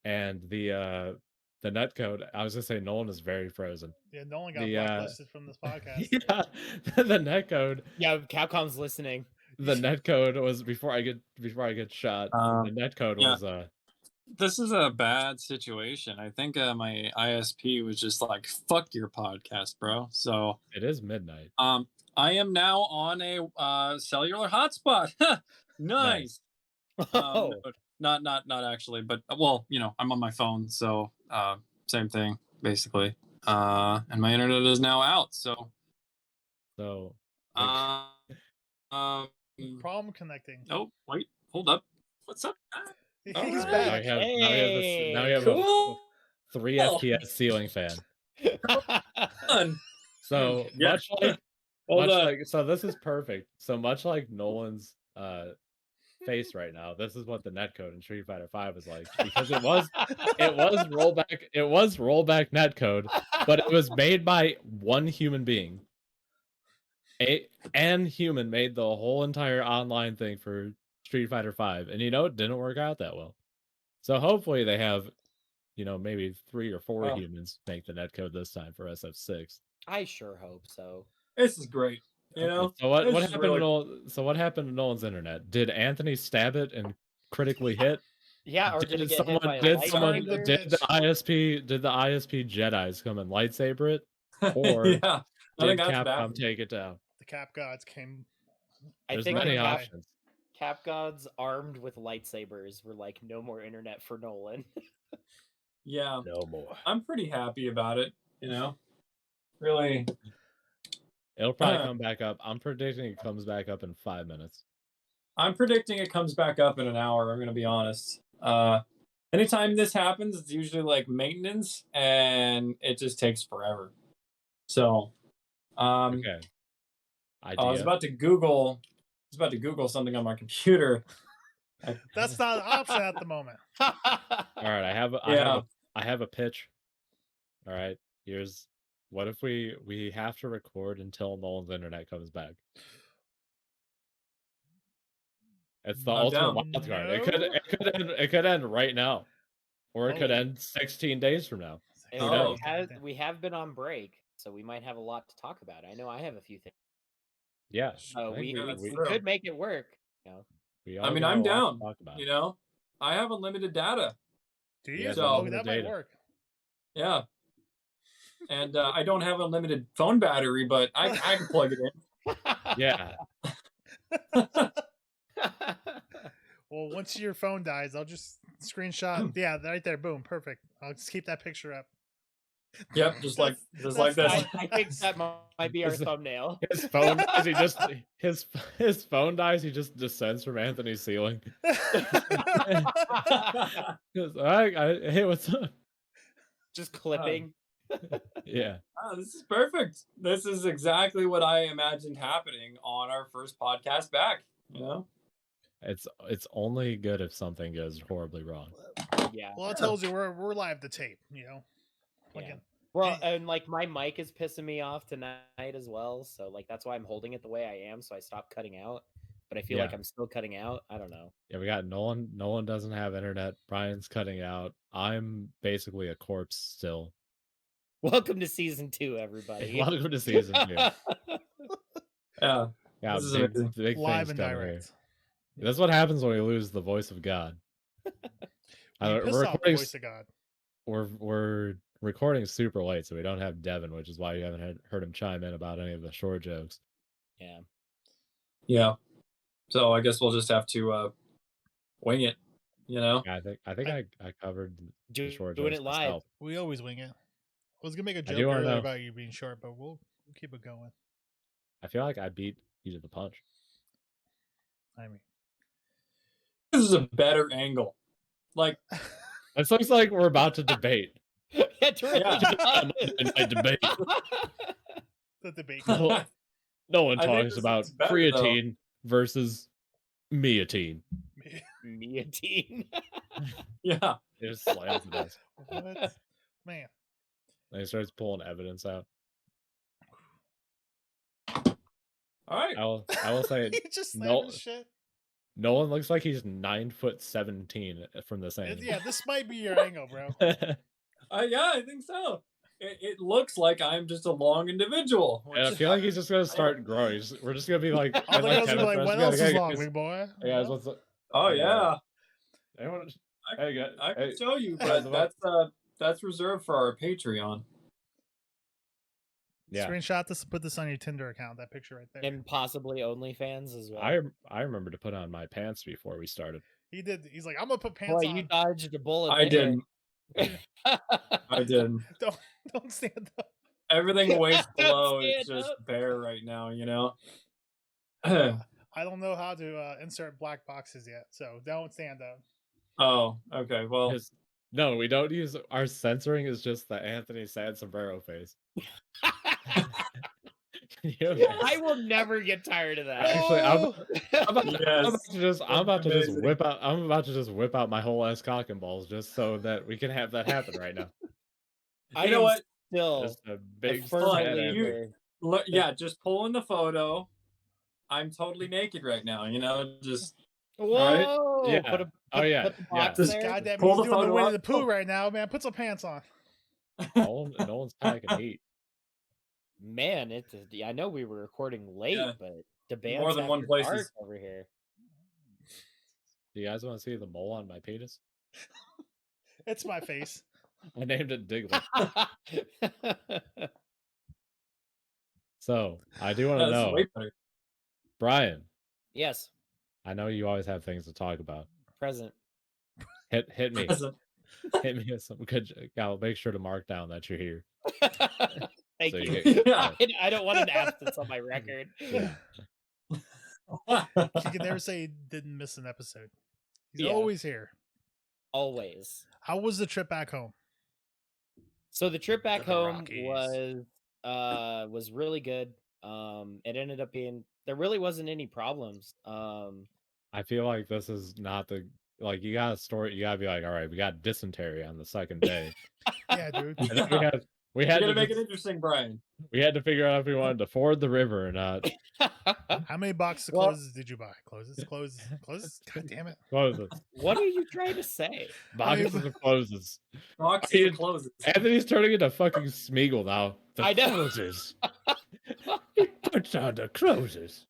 Speaker 2: And the netcode, I was gonna say Nolan is very frozen.
Speaker 4: Yeah, Nolan got
Speaker 2: The,
Speaker 4: blacklisted from this podcast.
Speaker 2: Yeah, the netcode.
Speaker 3: Yeah, Capcom's listening.
Speaker 2: The netcode was before I get shot. The netcode
Speaker 5: yeah.
Speaker 2: was
Speaker 5: This is a bad situation. I think my ISP was just like, "Fuck your podcast, bro." So
Speaker 2: it is midnight.
Speaker 5: I am now on a cellular hotspot. Nice.
Speaker 3: Oh.
Speaker 5: No, not actually, but well, you know, I'm on my phone, so same thing basically. And my internet is now out. So
Speaker 4: Problem connecting.
Speaker 5: Oh wait, hold up. What's up?
Speaker 4: He's
Speaker 5: Alright.
Speaker 4: back.
Speaker 2: Now we have
Speaker 5: Cool.
Speaker 2: a 3 FPS ceiling fan.
Speaker 5: Fun.
Speaker 2: So
Speaker 5: Yeah.
Speaker 2: much like
Speaker 5: Hold up.
Speaker 2: so this is perfect. So much like Nolan's face right now, this is what the netcode in Street Fighter 5 is like, because it was rollback netcode, but it was made by one human being. And human made the whole entire online thing for Street Fighter 5, and you know it didn't work out that well. So hopefully they have, you know, maybe 3 or 4 humans make the netcode this time for SF6.
Speaker 3: I sure hope so.
Speaker 5: This is great. You know.
Speaker 2: So what
Speaker 5: This is
Speaker 2: happened
Speaker 5: really-
Speaker 2: to Nolan? So what happened to Nolan's internet? Did Anthony stab it and critically hit?
Speaker 3: Yeah, or did it get hit by a
Speaker 2: did
Speaker 3: light
Speaker 2: someone
Speaker 3: finder?
Speaker 2: did the ISP Jedis come and lightsaber it, or
Speaker 5: yeah, I
Speaker 2: did
Speaker 5: think that's what
Speaker 2: Capcom
Speaker 5: happened.
Speaker 2: take it down?
Speaker 4: The Cap Gods came.
Speaker 3: I
Speaker 2: There's
Speaker 3: think
Speaker 2: many
Speaker 3: the
Speaker 2: options.
Speaker 3: Cap Gods armed with lightsabers were like, no more internet for Nolan.
Speaker 5: Yeah,
Speaker 2: No more.
Speaker 5: I'm pretty happy about it. You know, really.
Speaker 2: It'll probably come back up. I'm predicting it comes back up in 5 minutes.
Speaker 5: I'm predicting it comes back up in an hour. I'm going to be honest. Anytime this happens, it's usually like maintenance, and it just takes forever. So,
Speaker 2: Okay.
Speaker 5: I was
Speaker 2: Idea.
Speaker 5: about to Google. Something on my computer.
Speaker 4: That's not an option at the moment.
Speaker 2: All right, I have a pitch. All right, here's what if we have to record until Nolan's internet comes back. It's the
Speaker 5: I'm
Speaker 2: ultimate
Speaker 5: down.
Speaker 2: wild card.
Speaker 4: No.
Speaker 2: It could end right now, or it could
Speaker 3: Hey.
Speaker 2: end 16 days from now.
Speaker 3: Hey,
Speaker 2: Who
Speaker 5: Oh.
Speaker 2: knows?
Speaker 3: we have been on break, so we might have a lot to talk about. I know I have a few things.
Speaker 2: Yeah,
Speaker 3: So
Speaker 2: I think
Speaker 3: we
Speaker 5: true.
Speaker 3: could make it work. You know?
Speaker 2: we
Speaker 5: I
Speaker 2: all
Speaker 5: mean,
Speaker 2: got a
Speaker 5: I'm
Speaker 2: lot to
Speaker 5: down.
Speaker 2: talk about.
Speaker 5: You know, I have unlimited data.
Speaker 4: Do you?
Speaker 2: Yeah,
Speaker 5: so-
Speaker 4: Oh,
Speaker 2: unlimited
Speaker 4: that might
Speaker 2: data.
Speaker 4: work.
Speaker 5: Yeah. And I don't have unlimited phone battery, but I can plug it in.
Speaker 2: Yeah,
Speaker 4: Well, once your phone dies, I'll just screenshot. Yeah, right there. Boom. Perfect. I'll just keep that picture up.
Speaker 5: Yep, just like
Speaker 4: That's
Speaker 5: this.
Speaker 4: fine.
Speaker 3: I think that might be our
Speaker 2: Is-
Speaker 3: thumbnail.
Speaker 2: his phone dies. He just his phone dies. He just descends from Anthony's ceiling. Hey, what's up?
Speaker 3: Just clipping.
Speaker 2: Yeah.
Speaker 5: Oh, this is perfect. This is exactly what I imagined happening on our first podcast back. You know,
Speaker 2: It's only good if something goes horribly wrong.
Speaker 3: Yeah.
Speaker 4: Well, I told you we're live to tape. You know.
Speaker 3: Yeah.
Speaker 4: Again.
Speaker 3: Well, and like my mic is pissing me off tonight as well, so like that's why I'm holding it the way I am, so I stopped cutting out. But I feel like
Speaker 2: Yeah.
Speaker 3: I'm still cutting out. I don't know.
Speaker 2: Yeah, we got Nolan. Nolan doesn't have internet. Brian's cutting out. I'm basically a corpse still.
Speaker 3: Welcome to season 2, everybody.
Speaker 2: Welcome to season 2.
Speaker 5: yeah.
Speaker 2: Yeah,
Speaker 5: This is
Speaker 2: big,
Speaker 5: amazing.
Speaker 2: big
Speaker 4: Live
Speaker 2: things
Speaker 4: and
Speaker 2: coming here.
Speaker 4: direct.
Speaker 2: That's what happens when we lose the voice of God.
Speaker 4: You
Speaker 2: We're
Speaker 4: piss off the
Speaker 2: recording.
Speaker 4: voice of God.
Speaker 2: We're recording super late, so we don't have Devin, which is why you haven't heard him chime in about any of the short jokes.
Speaker 3: Yeah.
Speaker 5: Yeah. So I guess we'll just have to wing it. You know.
Speaker 2: Yeah, I think I covered the short
Speaker 3: Doing
Speaker 2: jokes
Speaker 3: it live.
Speaker 2: myself.
Speaker 4: We always wing it. I was gonna make a
Speaker 2: do
Speaker 4: joke
Speaker 2: wanna
Speaker 4: earlier
Speaker 2: know.
Speaker 4: about you being short, but we'll keep it going.
Speaker 2: I feel like I beat you to the punch.
Speaker 4: I mean,
Speaker 5: This is a better angle. Like,
Speaker 2: This looks like we're about to debate.
Speaker 3: It really
Speaker 5: Yeah.
Speaker 3: does.
Speaker 2: In my debate.
Speaker 4: the debate.
Speaker 2: No one
Speaker 5: I think
Speaker 2: talks
Speaker 5: this
Speaker 2: about
Speaker 5: looks better,
Speaker 2: creatine versus meatine.
Speaker 3: Me a teen.
Speaker 5: yeah.
Speaker 2: It just slams the desk.
Speaker 4: What? Man.
Speaker 2: And he starts pulling evidence out.
Speaker 5: All right.
Speaker 2: I will say
Speaker 4: He just
Speaker 2: no-
Speaker 4: slamming shit.
Speaker 2: Nolan looks like he's 9'17" from this angle.
Speaker 4: Yeah, this might be your angle, bro.
Speaker 5: Yeah, I think so. It looks like I'm just a long individual.
Speaker 2: And I feel like he's just gonna start growing. We're just gonna be like,
Speaker 4: All the girls will be like, what else is wrong,
Speaker 2: guys,
Speaker 4: big boy?
Speaker 2: hey guys, what's up?
Speaker 5: Oh yeah,
Speaker 2: Anyone?
Speaker 5: I,
Speaker 2: Hey guys,
Speaker 5: I
Speaker 2: hey,
Speaker 5: can show you,
Speaker 2: guys,
Speaker 5: but that's reserved for our Patreon.
Speaker 2: yeah.
Speaker 4: Screenshot this, put this on your Tinder account, that picture right there.
Speaker 3: And possibly OnlyFans as well.
Speaker 2: I remember to put on my pants before we started.
Speaker 4: He did. He's like, I'm gonna put pants
Speaker 3: Boy,
Speaker 4: on.
Speaker 3: you dodged a bullet.
Speaker 5: I
Speaker 3: there.
Speaker 5: didn't. I didn't.
Speaker 4: Don't stand up.
Speaker 5: Everything waist
Speaker 3: Don't
Speaker 5: below is
Speaker 3: stand
Speaker 5: just
Speaker 3: up.
Speaker 5: bare right now. You know.
Speaker 4: I don't know how to insert black boxes yet, so don't stand up.
Speaker 5: Oh, okay. Well,
Speaker 2: No, we don't use our censoring. Is just the Anthony Sad Sombrero face. Can you imagine?
Speaker 3: I will never get tired of that.
Speaker 2: Actually, I'm about
Speaker 5: Yes.
Speaker 2: to just
Speaker 5: Amazing.
Speaker 2: whip out. I'm about to just whip out my whole ass cock and balls just so that we can have that happen right now.
Speaker 5: you know what?
Speaker 3: Still,
Speaker 2: Just a
Speaker 3: a
Speaker 2: big
Speaker 3: firm
Speaker 5: Hold on,
Speaker 2: sad
Speaker 5: you-
Speaker 3: believer.
Speaker 5: Look, yeah, just pull in the photo. I'm totally naked right now. You know, just
Speaker 3: Whoa!
Speaker 2: Yeah.
Speaker 3: Put
Speaker 2: Oh, yeah.
Speaker 3: Put the
Speaker 2: Yeah.
Speaker 3: box
Speaker 5: Just
Speaker 3: there.
Speaker 4: Goddamn,
Speaker 5: Pull
Speaker 4: he's
Speaker 5: the
Speaker 4: doing the
Speaker 5: photo
Speaker 4: Winnie
Speaker 5: up.
Speaker 4: the Pooh right now, man. Put some pants on.
Speaker 2: Nolan's packing heat.
Speaker 3: Man, I know we were recording late,
Speaker 5: Yeah.
Speaker 3: but the Bants
Speaker 5: More than one
Speaker 3: After
Speaker 5: places.
Speaker 3: Dark over here.
Speaker 2: Do you guys want to see the mole on my penis?
Speaker 4: It's my face.
Speaker 2: I named it Diglett. So I do want to
Speaker 5: This is
Speaker 2: know,
Speaker 5: way better.
Speaker 2: Brian.
Speaker 3: Yes,
Speaker 2: I know you always have things to talk about.
Speaker 3: present.
Speaker 2: Hit me.
Speaker 5: Present.
Speaker 2: Hit me with some good. I'll make sure to mark down that you're here.
Speaker 3: Thank
Speaker 2: So
Speaker 3: you.
Speaker 2: you
Speaker 5: Yeah.
Speaker 3: I don't want an absence on my record.
Speaker 2: Yeah.
Speaker 4: He can never say he didn't miss an episode. He's
Speaker 3: Yeah.
Speaker 4: always here.
Speaker 3: Always.
Speaker 4: How was the trip back home?
Speaker 3: So the trip back
Speaker 4: To the
Speaker 3: home
Speaker 4: Rockies.
Speaker 3: was really good. It ended up being there really wasn't any problems.
Speaker 2: I feel like this is not the like you gotta store it. You gotta be like, all right, we got dysentery on the second day.
Speaker 4: Yeah, dude.
Speaker 2: And then
Speaker 5: Yeah.
Speaker 2: we
Speaker 5: You
Speaker 2: had
Speaker 5: gotta
Speaker 2: to
Speaker 5: make it
Speaker 2: just-
Speaker 5: interesting, Brian.
Speaker 2: we had to figure out if we wanted to ford the river or not.
Speaker 4: How many boxes of
Speaker 3: Well-
Speaker 4: clothes did you buy? Closes. God damn it.
Speaker 2: Closes.
Speaker 3: What are you trying to say?
Speaker 2: Boxes of closes.
Speaker 5: Boxes
Speaker 2: Dude,
Speaker 5: of closes.
Speaker 2: Anthony's turning into fucking Smeagol now. The
Speaker 3: I know.
Speaker 2: closes. He puts on the closes.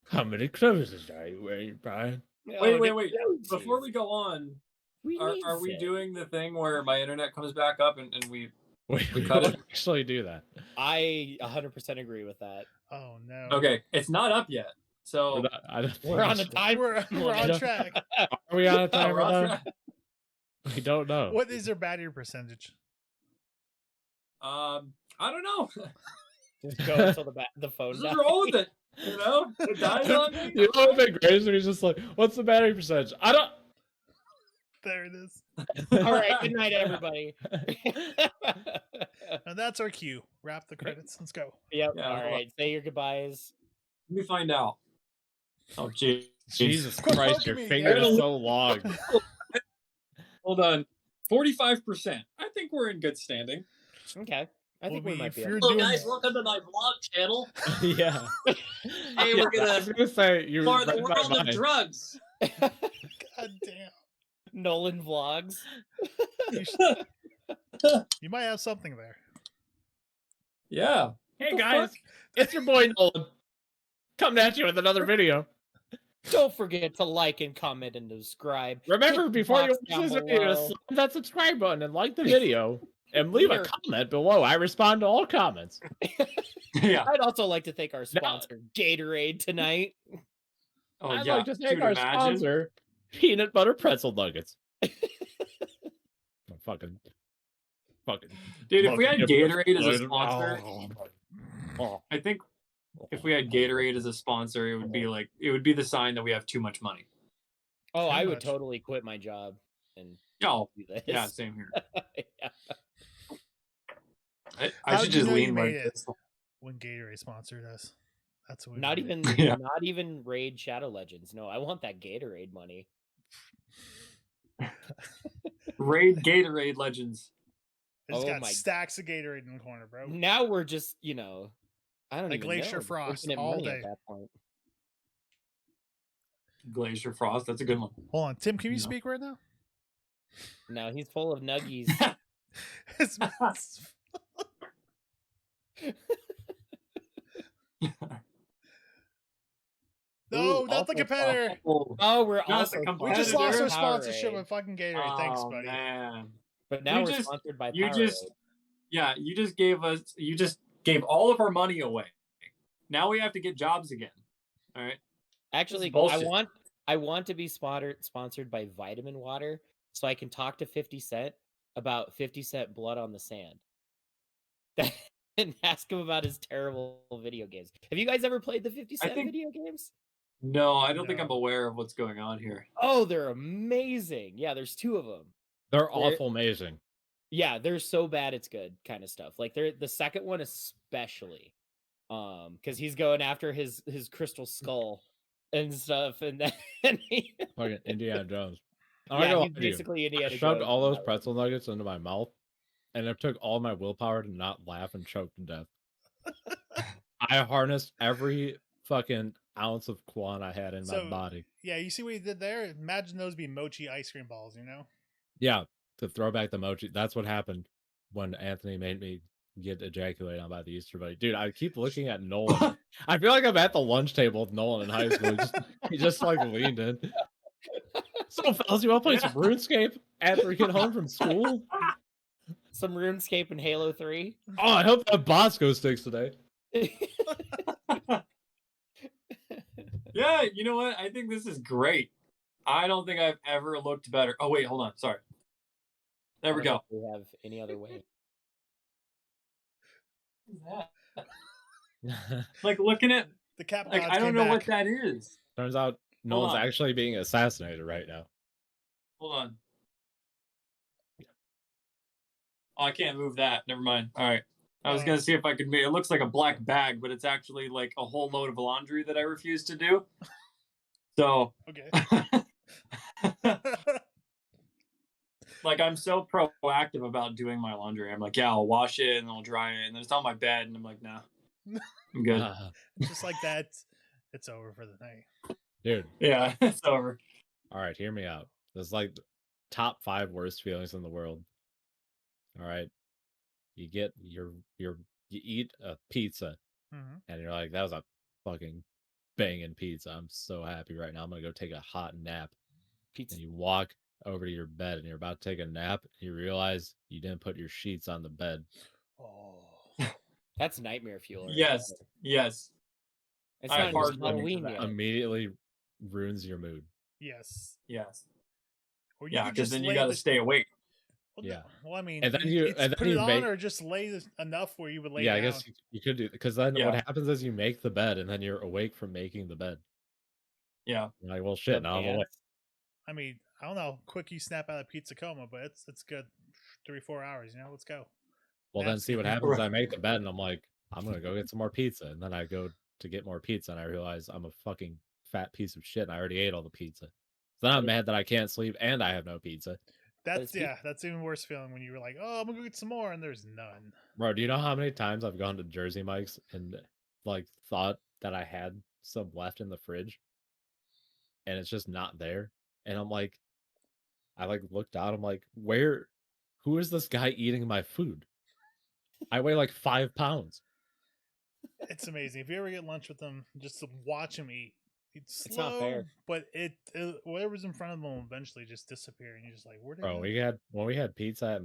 Speaker 2: How many closes are you wearing, Brian?
Speaker 5: Wait.
Speaker 3: no,
Speaker 5: Before
Speaker 3: jeez.
Speaker 5: we go on,
Speaker 3: We
Speaker 5: are
Speaker 3: need
Speaker 5: we
Speaker 3: it.
Speaker 5: doing the thing where my internet comes back up and we
Speaker 2: We
Speaker 5: cut
Speaker 2: don't
Speaker 5: it?
Speaker 2: actually do that.
Speaker 3: I 100% agree with that.
Speaker 4: Oh no.
Speaker 5: Okay, it's not up yet. So
Speaker 2: I don't think
Speaker 3: We're
Speaker 2: we
Speaker 3: on a
Speaker 2: should-
Speaker 3: time.
Speaker 4: We're on
Speaker 2: Yeah.
Speaker 4: track.
Speaker 2: Are we on a
Speaker 5: Yeah,
Speaker 2: timer
Speaker 5: we're on
Speaker 2: though?
Speaker 5: track.
Speaker 2: We don't know.
Speaker 4: What is their battery percentage?
Speaker 5: I don't know.
Speaker 3: Just go until the phone
Speaker 5: Just
Speaker 3: dies.
Speaker 5: roll with it. You know, it dies on me.
Speaker 2: You know what would be great is when he's just like, what's the battery percentage? I don't.
Speaker 4: There it is.
Speaker 3: All right. Good night, everybody.
Speaker 4: And that's our cue. Wrap the credits. Let's go.
Speaker 3: Yep.
Speaker 5: Yeah,
Speaker 3: All
Speaker 5: hold on.
Speaker 3: right. Say your goodbyes.
Speaker 5: Let me find out. Oh, jeez.
Speaker 2: Jesus
Speaker 4: Quit
Speaker 2: Christ,
Speaker 4: poking
Speaker 2: your
Speaker 4: me,
Speaker 2: finger
Speaker 5: Aaron.
Speaker 2: is so long.
Speaker 5: Hold on. 45%. I think we're in good standing.
Speaker 3: Okay. I think
Speaker 4: Well,
Speaker 3: we might
Speaker 4: if
Speaker 3: be.
Speaker 4: you're
Speaker 3: on-
Speaker 4: doing-
Speaker 5: welcome to my vlog channel.
Speaker 2: Yeah.
Speaker 5: Hey, we're
Speaker 2: I was
Speaker 5: gonna
Speaker 2: gonna say you
Speaker 5: for the
Speaker 2: read my
Speaker 5: world of
Speaker 2: mind.
Speaker 5: drugs.
Speaker 4: God damn.
Speaker 3: Nolan vlogs.
Speaker 4: You might have something there.
Speaker 5: Yeah.
Speaker 2: Hey
Speaker 5: the
Speaker 2: guys, it's your boy Nolan. Coming at you with another video.
Speaker 3: Don't forget to like and comment and subscribe.
Speaker 2: Remember,
Speaker 3: Hit the
Speaker 2: before you
Speaker 3: box
Speaker 2: watch
Speaker 3: down
Speaker 2: this video,
Speaker 3: below.
Speaker 2: slam that subscribe button and like the video. And leave a
Speaker 3: Here.
Speaker 2: comment below. I respond to all comments.
Speaker 5: Yeah.
Speaker 3: I'd also like to thank our
Speaker 2: No.
Speaker 3: sponsor, Gatorade, tonight.
Speaker 5: Oh,
Speaker 2: I'd
Speaker 5: yeah.
Speaker 2: like to thank
Speaker 5: Dude,
Speaker 2: our
Speaker 5: imagine.
Speaker 2: sponsor, Peanut Butter Pretzel Nuggets. fucking.
Speaker 5: Dude, if we had
Speaker 2: fucking-
Speaker 5: Gatorade as a sponsor,
Speaker 2: Oh.
Speaker 5: I think if we had Gatorade as a sponsor, it would be like it would be the sign that we have too much money.
Speaker 3: Oh,
Speaker 4: Too
Speaker 3: I would
Speaker 4: much.
Speaker 3: totally quit my job and
Speaker 5: Oh,
Speaker 3: do this.
Speaker 5: yeah, same here.
Speaker 3: Yeah.
Speaker 5: I
Speaker 4: How'd
Speaker 5: should
Speaker 4: you
Speaker 5: just
Speaker 4: know you
Speaker 5: lean
Speaker 4: made
Speaker 5: like
Speaker 4: it?
Speaker 5: this.
Speaker 4: When Gatorade sponsored us. That's what we
Speaker 3: Not
Speaker 4: wanted.
Speaker 3: even
Speaker 5: Yeah.
Speaker 3: not even Raid Shadow Legends. No, I want that Gatorade money.
Speaker 5: Raid Gatorade Legends.
Speaker 4: I just
Speaker 3: Oh
Speaker 4: got
Speaker 3: my-
Speaker 4: stacks of Gatorade in the corner, bro.
Speaker 3: Now we're just, I don't
Speaker 4: Like
Speaker 3: even
Speaker 4: Glacier
Speaker 3: know. Just
Speaker 4: Frost
Speaker 3: infinite
Speaker 4: all
Speaker 3: money
Speaker 4: day.
Speaker 3: at that point.
Speaker 5: Glacier Frost. That's a good one.
Speaker 4: Hold on, Tim, can you
Speaker 5: No.
Speaker 4: speak right now?
Speaker 3: No, he's full of nuggies.
Speaker 4: It's- no,
Speaker 3: Ooh,
Speaker 4: not the
Speaker 3: also
Speaker 4: competitor.
Speaker 5: Oh,
Speaker 3: Oh, we're
Speaker 5: Not
Speaker 3: also
Speaker 5: the
Speaker 4: We just lost our sponsorship
Speaker 3: Powerade.
Speaker 4: with fucking Gatorade. Thanks, buddy.
Speaker 5: Man.
Speaker 3: But now
Speaker 5: You
Speaker 3: we're
Speaker 5: just-
Speaker 3: sponsored by
Speaker 5: you
Speaker 3: Powerade.
Speaker 5: just- Yeah, you just gave all of our money away. Now we have to get jobs again. All right.
Speaker 3: Actually,
Speaker 5: bullshit.
Speaker 3: I want to be sponsored by Vitamin Water so I can talk to 50 Cent about 50 Cent Blood on the Sand. And ask him about his terrible video games. Have you guys ever played the 50 Cent
Speaker 5: think-
Speaker 3: video games?
Speaker 5: No, I don't think
Speaker 4: No.
Speaker 5: I'm aware of what's going on here.
Speaker 3: Oh, they're amazing. Yeah, there's 2 of them.
Speaker 2: They're awful amazing.
Speaker 3: Yeah, they're so bad it's good kind of stuff. Like the second one especially. Because he's going after his crystal skull and stuff, and then he,
Speaker 2: Fucking Indiana Jones.
Speaker 3: yeah,
Speaker 2: I'm not gonna lie
Speaker 3: he's
Speaker 2: to you.
Speaker 3: basically
Speaker 2: I
Speaker 3: Indiana
Speaker 2: shoved
Speaker 3: Jones
Speaker 2: all
Speaker 3: in
Speaker 2: those
Speaker 3: that one.
Speaker 2: pretzel nuggets into my mouth, and it took all my willpower to not laugh and choke to death. I harnessed every fucking ounce of quan I had in my
Speaker 4: So-
Speaker 2: body.
Speaker 4: Yeah, you see what he did there? Imagine those be mochi ice cream balls, you know?
Speaker 2: Yeah, to throw back the mochi. That's what happened when Anthony made me get ejaculated on by the Easter Bunny. Dude, I keep looking at Nolan. I feel like I'm at the lunch table with Nolan in high school. He just like leaned in. So, fellas, you want to play some RuneScape after we get home from school?
Speaker 3: Some RuneScape and Halo 3.
Speaker 2: Oh, I hope that Bosco sticks today.
Speaker 5: Yeah, you know what? I think this is great. I don't think I've ever looked better. Oh wait, hold on. Sorry. There we go.
Speaker 3: We have any other way?
Speaker 5: Like looking at
Speaker 4: The Capcom
Speaker 5: like I don't know what that is.
Speaker 2: Turns out Nolan's actually being assassinated right now.
Speaker 5: Hold on. Oh, I can't move that. Never mind. All right. I was gonna see if I could make it. Looks like a black bag, but it's actually like a whole load of laundry that I refuse to do. So
Speaker 4: Okay.
Speaker 5: like I'm so proactive about doing my laundry. I'm like, yeah, I'll wash it and I'll dry it, and then it's on my bed, and I'm like, nah, I'm good.
Speaker 4: Just like that, it's over for the night.
Speaker 2: Dude.
Speaker 5: Yeah, it's over.
Speaker 2: All right, hear me out. There's like top 5 worst feelings in the world. All right. You eat a pizza and you're like, that was a fucking banging pizza. I'm so happy right now. I'm gonna go take a hot nap. Pizza. And you walk over to your bed and you're about to take a nap and you realize you didn't put your sheets on the bed.
Speaker 4: Oh,
Speaker 3: that's nightmare fuel. Right
Speaker 5: Yes,
Speaker 3: there.
Speaker 5: yes.
Speaker 3: It's not even Halloween
Speaker 5: that.
Speaker 3: yet.
Speaker 2: Immediately ruins your mood.
Speaker 4: Yes.
Speaker 5: Yes.
Speaker 4: Or
Speaker 5: yeah, because then you got to stay awake.
Speaker 4: Well,
Speaker 2: yeah.
Speaker 4: Well, I mean,
Speaker 2: and then you
Speaker 4: put it on or just lay enough where you would lay down.
Speaker 2: I guess you could do, because then what happens is you make the bed and then you're awake from making the bed.
Speaker 5: Yeah.
Speaker 2: You're like, well, shit, now I'm awake.
Speaker 4: I mean, I don't know how quick you snap out of pizza coma, but it's good. 3-4 hours, let's go.
Speaker 2: Well, then see what happens. I make the bed and I'm like, I'm gonna go get some more pizza, and then I go to get more pizza and I realize I'm a fucking fat piece of shit and I already ate all the pizza. So then I'm mad that I can't sleep and I have no pizza.
Speaker 4: That's even worse feeling when you were like, oh, I'm gonna go get some more and there's none.
Speaker 2: Bro, do you know how many times I've gone to Jersey Mike's and like thought that I had some left in the fridge and it's just not there? And I'm like, I like looked out, I'm like, who is this guy eating my food? I weigh like 5 pounds.
Speaker 4: It's amazing. If you ever get lunch with them, just to watch him eat. It's slow,
Speaker 3: not fair.
Speaker 4: But whatever's in front of them will eventually just disappear, and you're just like, where did?
Speaker 2: Bro, when we had pizza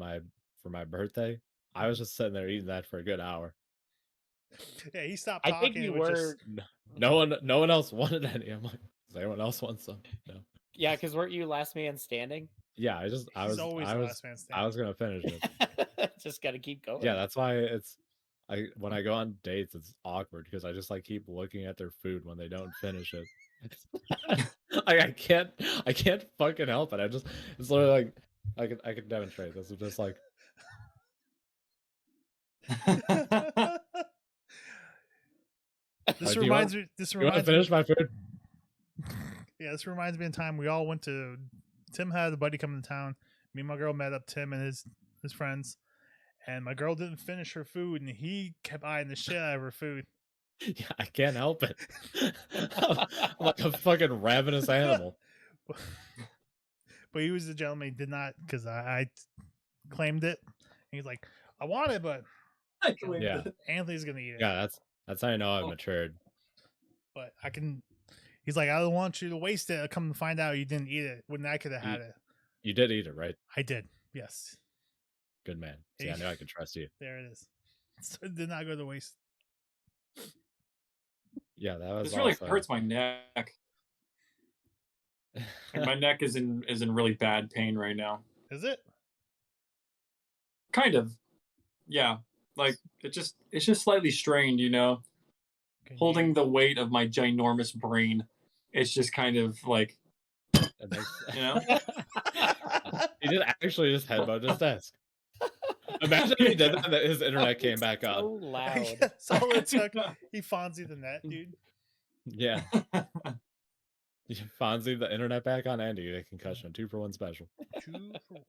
Speaker 2: for my birthday, I was just sitting there eating that for a good hour.
Speaker 4: Yeah, he stopped talking.
Speaker 3: I think you were.
Speaker 2: No one else wanted any. I'm like, does anyone else want some? No.
Speaker 3: Yeah, because weren't you last man standing?
Speaker 2: Yeah, I was last man standing. I was gonna finish it.
Speaker 3: Just gotta keep going.
Speaker 2: Yeah, that's why when I go on dates, it's awkward because I just like keep looking at their food when they don't finish it. I can't fucking help it. It's literally like I could demonstrate this. It's just like
Speaker 4: This reminds me.
Speaker 2: You want to finish my food?
Speaker 4: Yeah, this reminds me of time we all went to. Tim had a buddy come to town. Me and my girl met up Tim and his friends, and my girl didn't finish her food, and he kept eyeing the shit out of her food.
Speaker 2: Yeah, I can't help it. I'm like a fucking ravenous animal.
Speaker 4: But he was the gentleman. He did not, because I claimed it. And he's like, I want it, but Anthony's gonna eat it.
Speaker 2: Yeah, that's how I know I've matured.
Speaker 4: But I can. He's like, I don't want you to waste it. I come to find out you didn't eat it when I could have had it.
Speaker 2: You did eat it, right?
Speaker 4: I did. Yes.
Speaker 2: Good man. See, I knew I could trust you.
Speaker 4: There it is. So it did not go to waste.
Speaker 2: Yeah, that was.
Speaker 5: This really hurts my neck. Like my neck is in really bad pain right now.
Speaker 4: Is it?
Speaker 5: Kind of. Yeah. Like it's just slightly strained, holding the weight of my ginormous brain. It's just kind of like,
Speaker 2: He did actually just headbutt his desk. Imagine if he did that and his internet came back on.
Speaker 3: So loud.
Speaker 4: That's all it took. He Fonzie the net, dude.
Speaker 2: Yeah. Fonzie the internet back on, and you get a concussion. 2-for-1 special.
Speaker 4: 2-for-1.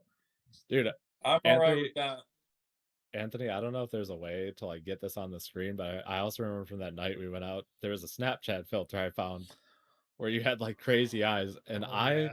Speaker 2: Dude,
Speaker 5: I'm all right with that.
Speaker 2: Anthony, I don't know if there's a way to like get this on the screen, but I also remember from that night we went out, there was a Snapchat filter I found where you had like crazy eyes, and I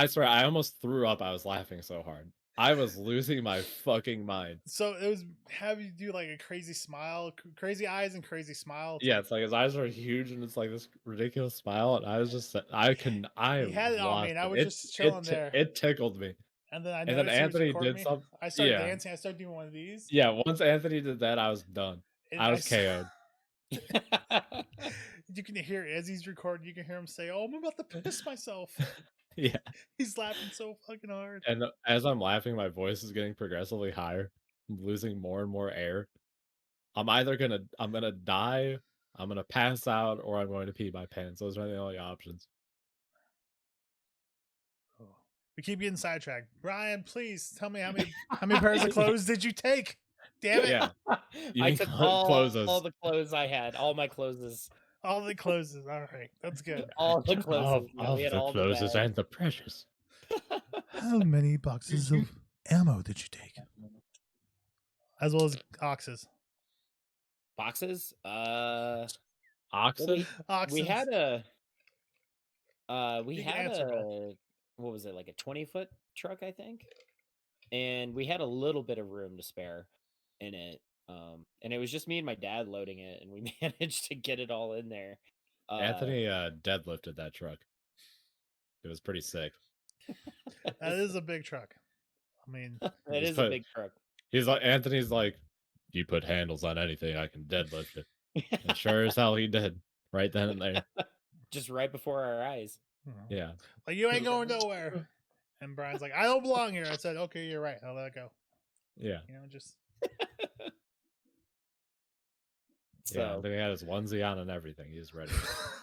Speaker 2: swear I almost threw up. I was laughing so hard. I was losing my fucking mind.
Speaker 4: So it was have you do like a crazy smile, crazy eyes and crazy smile.
Speaker 2: Yeah, it's like his eyes are huge and it's like this ridiculous smile, and I was just I
Speaker 4: He had it on me,
Speaker 2: lost
Speaker 4: and I
Speaker 2: it.
Speaker 4: was just chilling there.
Speaker 2: It tickled me.
Speaker 4: And then I
Speaker 2: And then
Speaker 4: noticed he was
Speaker 2: Anthony
Speaker 4: recording
Speaker 2: did
Speaker 4: me.
Speaker 2: something.
Speaker 4: I started
Speaker 2: Yeah,
Speaker 4: dancing. I started doing one of these.
Speaker 2: yeah. Once Anthony did that, I was done.
Speaker 4: And
Speaker 2: I was
Speaker 4: s-
Speaker 2: KO'd.
Speaker 4: You can hear as he's recording. You can hear him say, "Oh, I'm about to piss myself."
Speaker 2: Yeah.
Speaker 4: He's laughing so fucking hard.
Speaker 2: And as I'm laughing, my voice is getting progressively higher. I'm losing more and more air. I'm gonna die, I'm gonna pass out, or I'm going to pee my pants. Those are the only options.
Speaker 4: Oh. We keep getting sidetracked. Brian, please tell me how many pairs of clothes did you take? Damn it!
Speaker 2: Yeah. You
Speaker 3: I
Speaker 2: mean
Speaker 3: took
Speaker 2: clothes.
Speaker 3: all the clothes I had, all my clothes,
Speaker 4: All the clothes. All right, that's good.
Speaker 3: all the clothes.
Speaker 2: Of
Speaker 3: we had
Speaker 2: the
Speaker 3: all
Speaker 2: clothes
Speaker 3: bags.
Speaker 2: and the precious.
Speaker 4: How many boxes of ammo did you take? As well as oxes.
Speaker 3: Boxes.
Speaker 2: Oxen?
Speaker 3: We had a
Speaker 4: You can answer both.
Speaker 3: what was it, like a 20-foot truck, I think, and we had a little bit of room to spare in it, and it was just me and my dad loading it, and we managed to get it all in there.
Speaker 2: Anthony deadlifted that truck. It was pretty sick.
Speaker 4: That is a big truck. I mean,
Speaker 3: it
Speaker 2: He's
Speaker 3: is a big truck.
Speaker 2: Anthony's like, if you put handles on anything, I can deadlift it. And sure as hell he did. Right then and there.
Speaker 3: Just right before our eyes.
Speaker 2: Yeah.
Speaker 4: like you ain't going nowhere. And Brian's like, I don't belong here. I said, okay, you're right. I'll let it go.
Speaker 2: Yeah.
Speaker 4: You know, just
Speaker 3: So
Speaker 2: Yeah. Then he had his onesie on and everything. He was ready.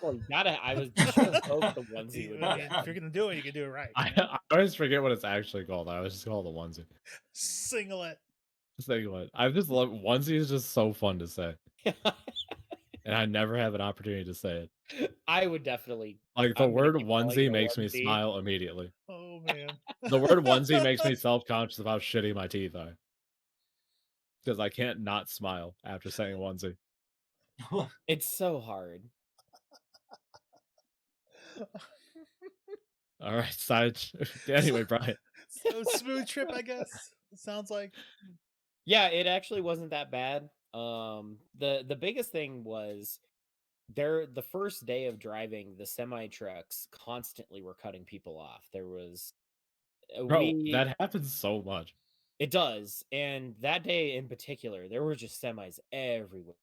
Speaker 3: well, you gotta. I was sure both the onesie would
Speaker 4: I
Speaker 3: be
Speaker 4: mean, if you're gonna do it, you can do it right.
Speaker 2: I always forget what it's actually called. I always just call it a onesie.
Speaker 4: Singlet.
Speaker 2: Singlet. I just love onesie is just so fun to say. And I never have an opportunity to say it.
Speaker 3: I would definitely.
Speaker 2: Like the
Speaker 3: I'm gonna
Speaker 2: word
Speaker 3: keep calling
Speaker 2: onesie
Speaker 3: it a
Speaker 2: makes me
Speaker 3: onesie.
Speaker 2: smile immediately.
Speaker 4: Oh man.
Speaker 2: The word onesie makes me self-conscious of how shitty my teeth are. Because I can't not smile after saying onesie.
Speaker 3: It's so hard.
Speaker 2: All right, side. Anyway, Brian.
Speaker 4: So smooth trip, I guess. It sounds like.
Speaker 3: Yeah, it actually wasn't that bad. The biggest thing was the first day of driving, the semi trucks constantly were cutting people off. There was
Speaker 2: Bro, that happens so much.
Speaker 3: It does, and that day in particular, there were just semis everywhere.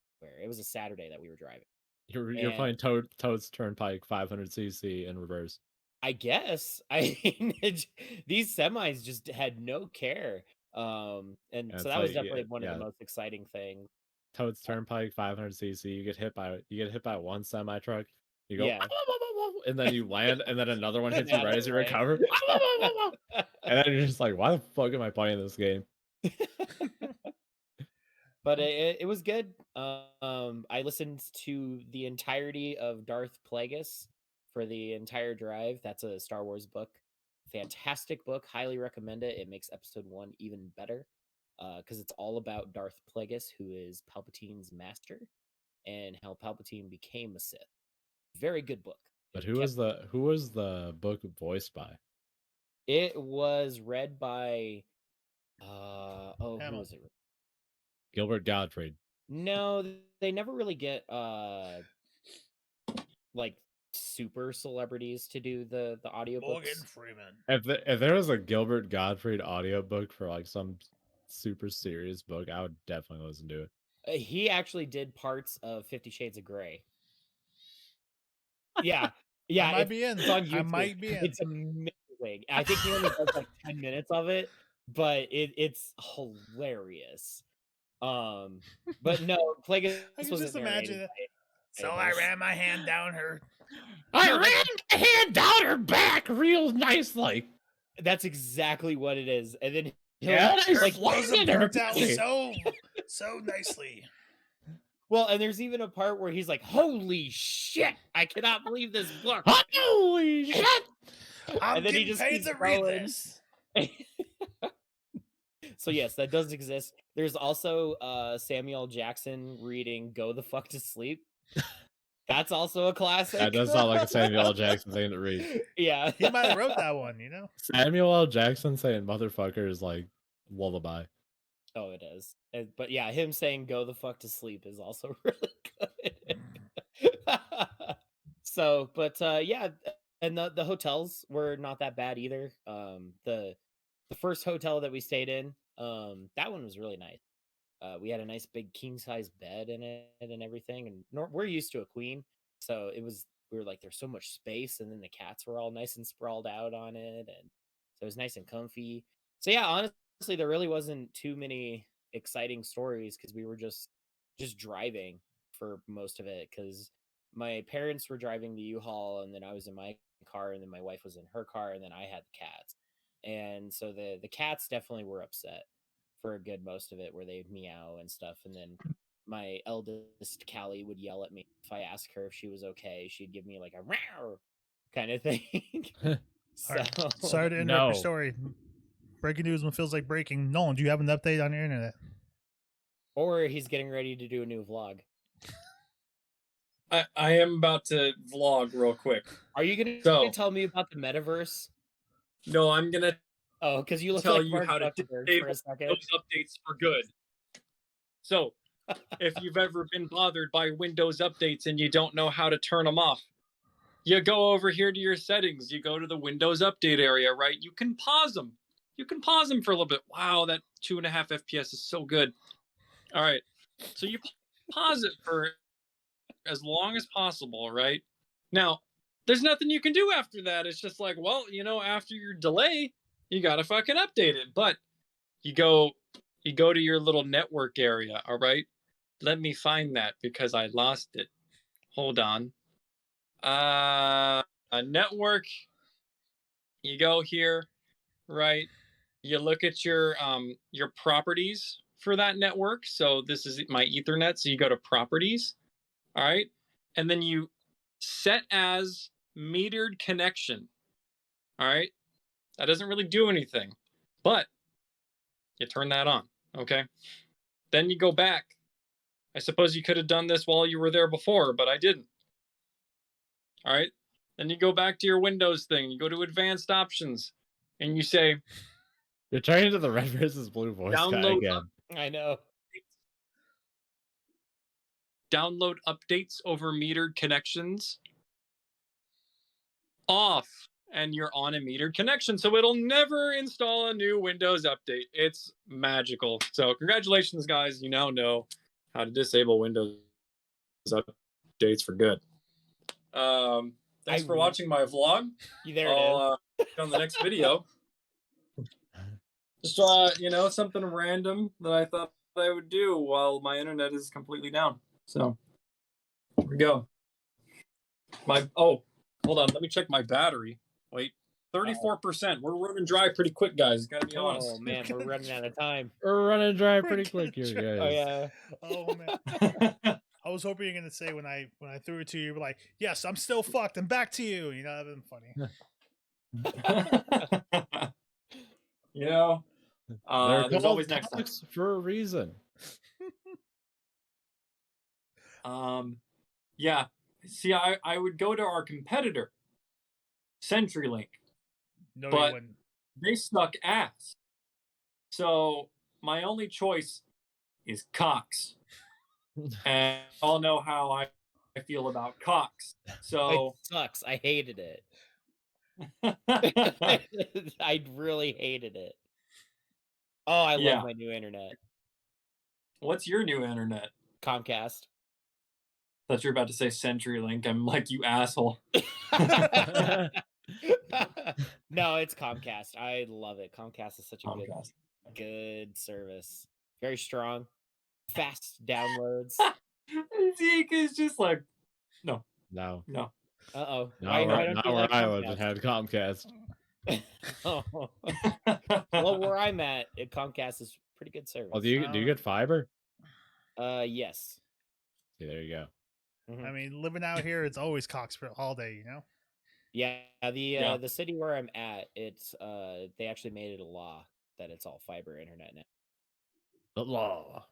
Speaker 3: It was a Saturday that we were driving.
Speaker 2: You're playing Toad's Turnpike 500cc in reverse.
Speaker 3: I guess. I mean, these semis just had no care. And so that was definitely one of the most exciting things.
Speaker 2: Toad's Turnpike 500cc. You get hit by one semi truck. You go,
Speaker 3: Yeah.
Speaker 2: and then you land, and then another one hits you right as you recover. And then you're just like, why the fuck am I playing this game?
Speaker 3: But it was good. I listened to the entirety of Darth Plagueis for the entire drive. That's a Star Wars book. Fantastic book. Highly recommend it. It makes episode 1 even better because it's all about Darth Plagueis, who is Palpatine's master, and how Palpatine became a Sith. Very good book.
Speaker 2: But who was the book voiced by?
Speaker 3: It was read by who was it?
Speaker 2: Gilbert Gottfried.
Speaker 3: No, they never really get like super celebrities to do the audiobooks.
Speaker 4: Morgan Freeman.
Speaker 2: If there was a Gilbert Gottfried audiobook for like some super serious book, I would definitely listen to it.
Speaker 3: He actually did parts of 50 Shades of Grey. Yeah.
Speaker 4: I might be in.
Speaker 3: It's on YouTube.
Speaker 4: I might be in.
Speaker 3: It's amazing. I think he only does like 10 minutes of it, but it's hilarious. But no, Plagueis
Speaker 4: I can
Speaker 3: wasn't
Speaker 4: just imagine it. So I ran my hand down her.
Speaker 2: I ran my hand down her back real nicely.
Speaker 3: That's exactly what it is. And then he'll
Speaker 4: worked out so nicely.
Speaker 3: Well, and there's even a part where he's like, "Holy shit! I cannot believe this book!
Speaker 2: Holy shit!"
Speaker 4: And then he just paid to read this.
Speaker 3: So yes, that does exist. There's also Samuel Jackson reading "Go the Fuck to Sleep." That's also a classic.
Speaker 2: That does sound like a Samuel L. Jackson thing to read.
Speaker 3: Yeah.
Speaker 4: He might have wrote that one, you know?
Speaker 2: Samuel L. Jackson saying motherfucker is like lullaby.
Speaker 3: Oh, it is. But yeah, him saying "go the fuck to sleep" is also really good. So, but yeah, and the hotels were not that bad either. The first hotel that we stayed in, that one was really nice. We had a nice big king size bed in it and everything, and we're used to a queen, so we were like, there's so much space, and then the cats were all nice and sprawled out on it, and so it was nice and comfy. So yeah, honestly, there really wasn't too many exciting stories because we were just driving for most of it, because my parents were driving the U-Haul, and then I was in my car, and then my wife was in her car, and then I had the cats. And so the cats definitely were upset for a good most of it, where they'd meow and stuff. And then my eldest Callie would yell at me if I asked her if she was okay. She'd give me like a row kind of thing.
Speaker 4: All
Speaker 3: So
Speaker 4: right. Sorry to interrupt
Speaker 2: No.
Speaker 4: your story. Breaking news when feels like breaking. Nolan, do you have an update on your internet?
Speaker 3: or he's getting ready to do a new vlog.
Speaker 5: I am about to vlog real quick.
Speaker 3: Are you gonna
Speaker 5: So-
Speaker 3: tell me about the metaverse?
Speaker 5: No, I'm gonna
Speaker 3: Oh, because you look
Speaker 5: tell
Speaker 3: like
Speaker 5: you
Speaker 3: Mark
Speaker 5: how to
Speaker 3: Zuckerberg for a
Speaker 5: disable
Speaker 3: second.
Speaker 5: those updates for good. So, if you've ever been bothered by Windows updates and you don't know how to turn them off, you go over here to your settings. You go to the Windows update area, right? You can pause them. You can pause them for a little bit. Wow, that 2.5 FPS is so good. All right. So you pause it for as long as possible, right? Now, there's nothing you can do after that. It's just like, well, after your delay, you gotta fucking update it. But you go to your little network area, all right? Let me find that because I lost it. Hold on. A network. You go here, right? You look at your properties for that network. So this is my Ethernet. So you go to properties, all right? And then you set as metered connection. All right? That doesn't really do anything, but you turn that on, okay? Then you go back. I suppose you could have done this while you were there before, but I didn't. All right? Then you go back to your Windows thing. You go to advanced options and you say,
Speaker 2: You're turning to the red versus blue voice guy
Speaker 5: Download
Speaker 2: again.
Speaker 3: I know.
Speaker 5: download updates over metered connections off, and you're on a metered connection, so it'll never install a new Windows update. It's magical. So congratulations, guys. You now know how to disable Windows updates for good. Thanks for watching my vlog.
Speaker 3: There it is.
Speaker 5: I'll on the next video. Just something random that I thought I would do while my internet is completely down. So here we go. Hold on, let me check my battery. Wait, 34%. We're running dry pretty quick, guys. Gotta be honest.
Speaker 3: Oh man, we're running out of time.
Speaker 2: We're running dry pretty
Speaker 4: We're
Speaker 2: quick here,
Speaker 4: gonna
Speaker 2: guys.
Speaker 3: Oh yeah.
Speaker 4: Oh man. I was hoping you're gonna say when I threw it to you, you were like, "Yes, I'm still fucked. I'm back to you." You know, that'd been funny.
Speaker 2: They're
Speaker 5: there's
Speaker 2: called
Speaker 5: always next time.
Speaker 2: talks for a reason.
Speaker 5: Yeah. See, I would go to our competitor, CenturyLink.
Speaker 4: No,
Speaker 5: But-
Speaker 4: you wouldn't.
Speaker 5: They suck ass. So my only choice is Cox. And all know how I feel about Cox. So
Speaker 3: It sucks. I hated it. I really hated it. Oh, I
Speaker 5: Yeah.
Speaker 3: love my new internet.
Speaker 5: What's your new internet?
Speaker 3: Comcast.
Speaker 5: Thought you were about to say CenturyLink. I'm like, you asshole.
Speaker 3: No, it's Comcast. I love it. Comcast is such a
Speaker 5: Comcast.
Speaker 3: good service. Very strong. Fast downloads.
Speaker 5: Zeke is just like,
Speaker 2: No.
Speaker 5: no.
Speaker 3: Uh-oh.
Speaker 2: Not where
Speaker 3: don't you like
Speaker 2: I lived
Speaker 3: Comcast?
Speaker 2: and had Comcast.
Speaker 3: Oh. Well, where I'm at, Comcast is pretty good service.
Speaker 2: Oh, do you get fiber?
Speaker 3: Yes.
Speaker 2: See, there you go.
Speaker 3: Mhm.
Speaker 4: I mean, living out here, it's always Cox for all day. You know.
Speaker 3: Yeah,
Speaker 5: Yeah.
Speaker 3: the city where I'm at, it's they actually made it a law that it's all fiber internet now.
Speaker 2: The law.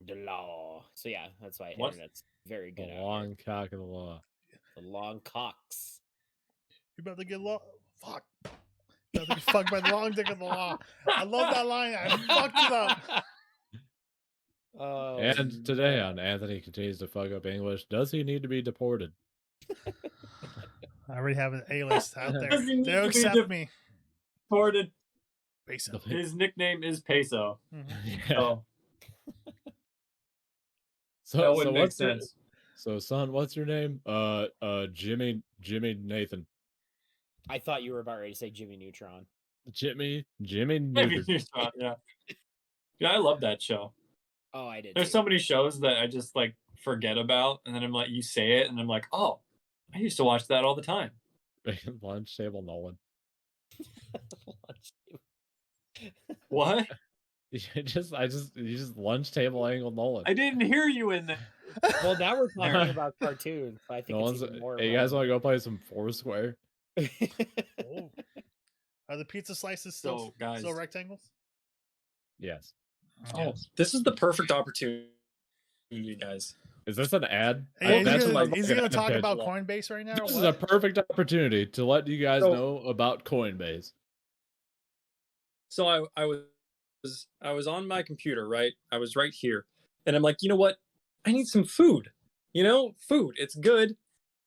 Speaker 3: The law. So yeah, that's why
Speaker 5: What?
Speaker 3: internet's Very
Speaker 2: The
Speaker 3: good. out
Speaker 2: long
Speaker 3: here.
Speaker 2: cock of the law.
Speaker 3: The long cocks.
Speaker 4: You about to get fuck. You about to get fucked by the long dick of the law. I love that line. I fucked it up.
Speaker 3: Oh,
Speaker 2: And today
Speaker 3: no.
Speaker 2: on Anthony Continues to Fuck Up English, does he need to be deported?
Speaker 4: I already have an A-list out there.
Speaker 5: Doesn't need
Speaker 4: They'll
Speaker 5: to be
Speaker 4: accept me.
Speaker 5: Deported.
Speaker 4: Peso.
Speaker 5: His nickname is Peso.
Speaker 2: Yeah.
Speaker 5: So that
Speaker 2: So
Speaker 5: wouldn't make
Speaker 2: what's your,
Speaker 5: sense.
Speaker 2: so son, what's your name? Jimmy Nathan.
Speaker 3: I thought you were about ready to say Jimmy Neutron.
Speaker 2: Jimmy
Speaker 5: Maybe
Speaker 2: Neutron.
Speaker 5: you thought, yeah. Yeah, I love that show.
Speaker 3: Oh, I did.
Speaker 5: There's
Speaker 3: too.
Speaker 5: so many shows that I just like forget about, and then I'm like, you say it, and I'm like, oh, I used to watch that all the time.
Speaker 2: Lunch table Nolan.
Speaker 5: What?
Speaker 2: You just lunch table angle Nolan.
Speaker 5: I didn't hear you in there.
Speaker 3: Well, now we're talking about cartoons. So I think
Speaker 2: Nolan's.
Speaker 3: it's even more.
Speaker 2: Hey, you guys want to go play some Foursquare?
Speaker 4: Oh. Are the pizza slices still
Speaker 5: guys.
Speaker 4: still rectangles?
Speaker 2: Yes.
Speaker 5: Oh, this is the perfect opportunity, guys.
Speaker 2: Is this an ad?
Speaker 4: Hey,
Speaker 2: That's
Speaker 4: is he
Speaker 2: what
Speaker 4: gonna,
Speaker 2: I'm
Speaker 4: is he
Speaker 2: looking
Speaker 4: gonna
Speaker 2: at the
Speaker 4: talk
Speaker 2: pitch.
Speaker 4: about Coinbase right now? Or
Speaker 2: This is a
Speaker 4: what?
Speaker 2: perfect opportunity to let you guys
Speaker 5: So-
Speaker 2: know about Coinbase.
Speaker 5: So I was on my computer, right? I was right here, and I'm like, you know what? I need some food. You know, food. It's good.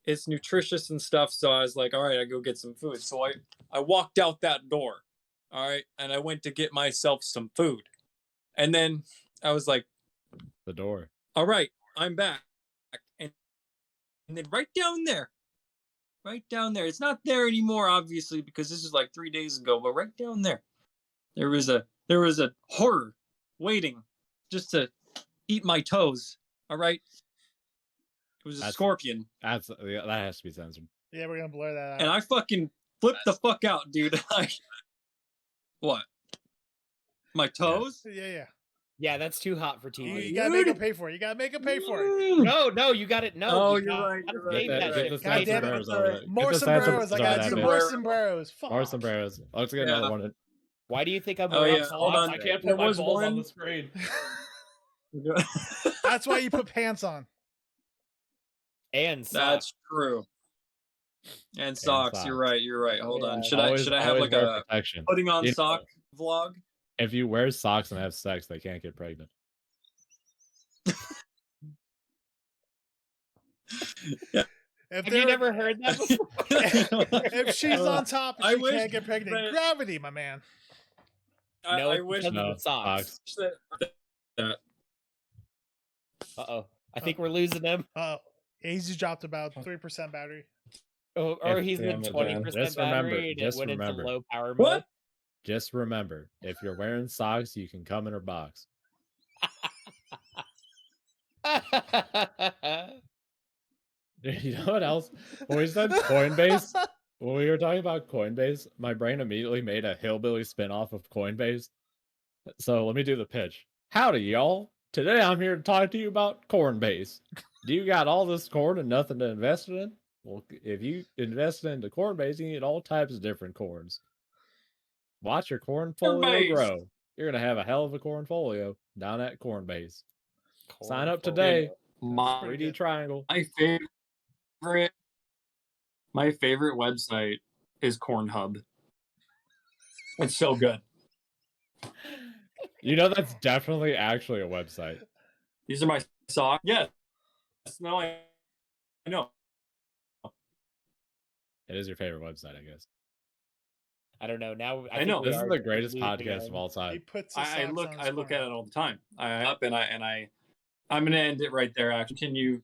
Speaker 5: It's nutritious and stuff. So I was like, all right, I go get some food. So I walked out that door, all right, and I went to get myself some food, and then I was like,
Speaker 2: The door.
Speaker 5: all right, I'm back, and then right down there, it's not there anymore, obviously, because this is like 3 days ago. But right down there, there was a horror waiting just to eat my toes. All right, it was a
Speaker 2: That's-
Speaker 5: scorpion,
Speaker 2: That has to be censored.
Speaker 4: Yeah, we're gonna blur that out.
Speaker 5: and I fucking flipped the fuck out, dude. What? My toes?
Speaker 4: Yeah.
Speaker 3: Yeah, that's too hot for
Speaker 4: You
Speaker 3: TV.
Speaker 4: gotta make him pay for it. You gotta make him pay for it.
Speaker 5: Mm.
Speaker 3: No, you got it. No.
Speaker 5: Oh,
Speaker 3: you
Speaker 5: you're
Speaker 3: gotta
Speaker 5: right, you're
Speaker 3: save
Speaker 5: right,
Speaker 3: that
Speaker 5: you're
Speaker 3: shit.
Speaker 5: right.
Speaker 4: God damn it.
Speaker 2: sombreros over there.
Speaker 4: More
Speaker 2: Get the Sansa
Speaker 4: sombreros. I
Speaker 2: over
Speaker 4: gotta
Speaker 2: that
Speaker 4: do
Speaker 2: bitch.
Speaker 4: more sombreros. Fuck.
Speaker 2: More sombreros. Let's get
Speaker 5: Yeah.
Speaker 2: another one.
Speaker 3: Why do you think I'm
Speaker 5: Oh,
Speaker 3: wearing
Speaker 5: yeah, hold
Speaker 3: socks?
Speaker 5: on.
Speaker 3: I can't
Speaker 5: There
Speaker 3: put my
Speaker 5: was
Speaker 3: balls on
Speaker 5: one-
Speaker 3: the screen.
Speaker 4: That's why you put pants on.
Speaker 3: And socks.
Speaker 5: That's true. And socks. You're
Speaker 2: socks.
Speaker 5: right. You're right. Hold on.
Speaker 3: Yeah.
Speaker 5: Should I have
Speaker 2: always
Speaker 5: like
Speaker 2: wear
Speaker 5: a
Speaker 2: protection?
Speaker 5: putting on
Speaker 2: You know,
Speaker 5: sock vlog?
Speaker 2: If you wear socks and have sex, they can't get pregnant.
Speaker 4: If
Speaker 3: Have you never heard that before?
Speaker 4: If she's on top,
Speaker 5: I
Speaker 4: she
Speaker 5: wish
Speaker 4: can't get pregnant.
Speaker 5: that-
Speaker 4: Gravity, my man.
Speaker 3: No,
Speaker 5: I
Speaker 3: it's
Speaker 5: wish
Speaker 3: because of
Speaker 2: No,
Speaker 3: the socks.
Speaker 5: that
Speaker 3: Uh-oh. I think we're losing him.
Speaker 4: He's just dropped about 3% battery.
Speaker 3: Or
Speaker 2: If-
Speaker 3: he's in
Speaker 2: Just
Speaker 3: 20%
Speaker 2: remember-
Speaker 3: battery and it
Speaker 2: just
Speaker 3: went into
Speaker 2: remember.
Speaker 3: low power mode.
Speaker 5: What?
Speaker 2: Just remember, if you're wearing socks, you can come in her box. You know what else? When we said Coinbase, when we were talking about Coinbase, my brain immediately made a hillbilly spinoff of Coinbase. So let me do the pitch. Howdy, y'all. Today I'm here to talk to you about Cornbase. Do you got all this corn and nothing to invest in? Well, if you invest into Cornbase, you can get all types of different corns. Watch your cornfolio
Speaker 5: Cornbase.
Speaker 2: grow. You're going to have a hell of a cornfolio down at Cornbase. Sign up
Speaker 3: Cornfolio.
Speaker 2: today.
Speaker 5: My
Speaker 2: 3D triangle.
Speaker 5: my favorite website is Cornhub. It's so good.
Speaker 2: You know that's definitely actually a website.
Speaker 5: These are my socks. Yes. No, I know.
Speaker 2: It is your favorite website, I guess.
Speaker 3: I don't know. Now
Speaker 5: I
Speaker 3: think
Speaker 5: know.
Speaker 3: we
Speaker 2: This is
Speaker 3: are
Speaker 2: the greatest
Speaker 3: losing
Speaker 2: podcast
Speaker 3: him.
Speaker 2: of all
Speaker 4: He
Speaker 2: time.
Speaker 4: puts his
Speaker 5: I
Speaker 4: socks
Speaker 5: look
Speaker 4: on his
Speaker 5: at it
Speaker 4: forehead.
Speaker 5: all the time. I'm gonna end it right there. I continue.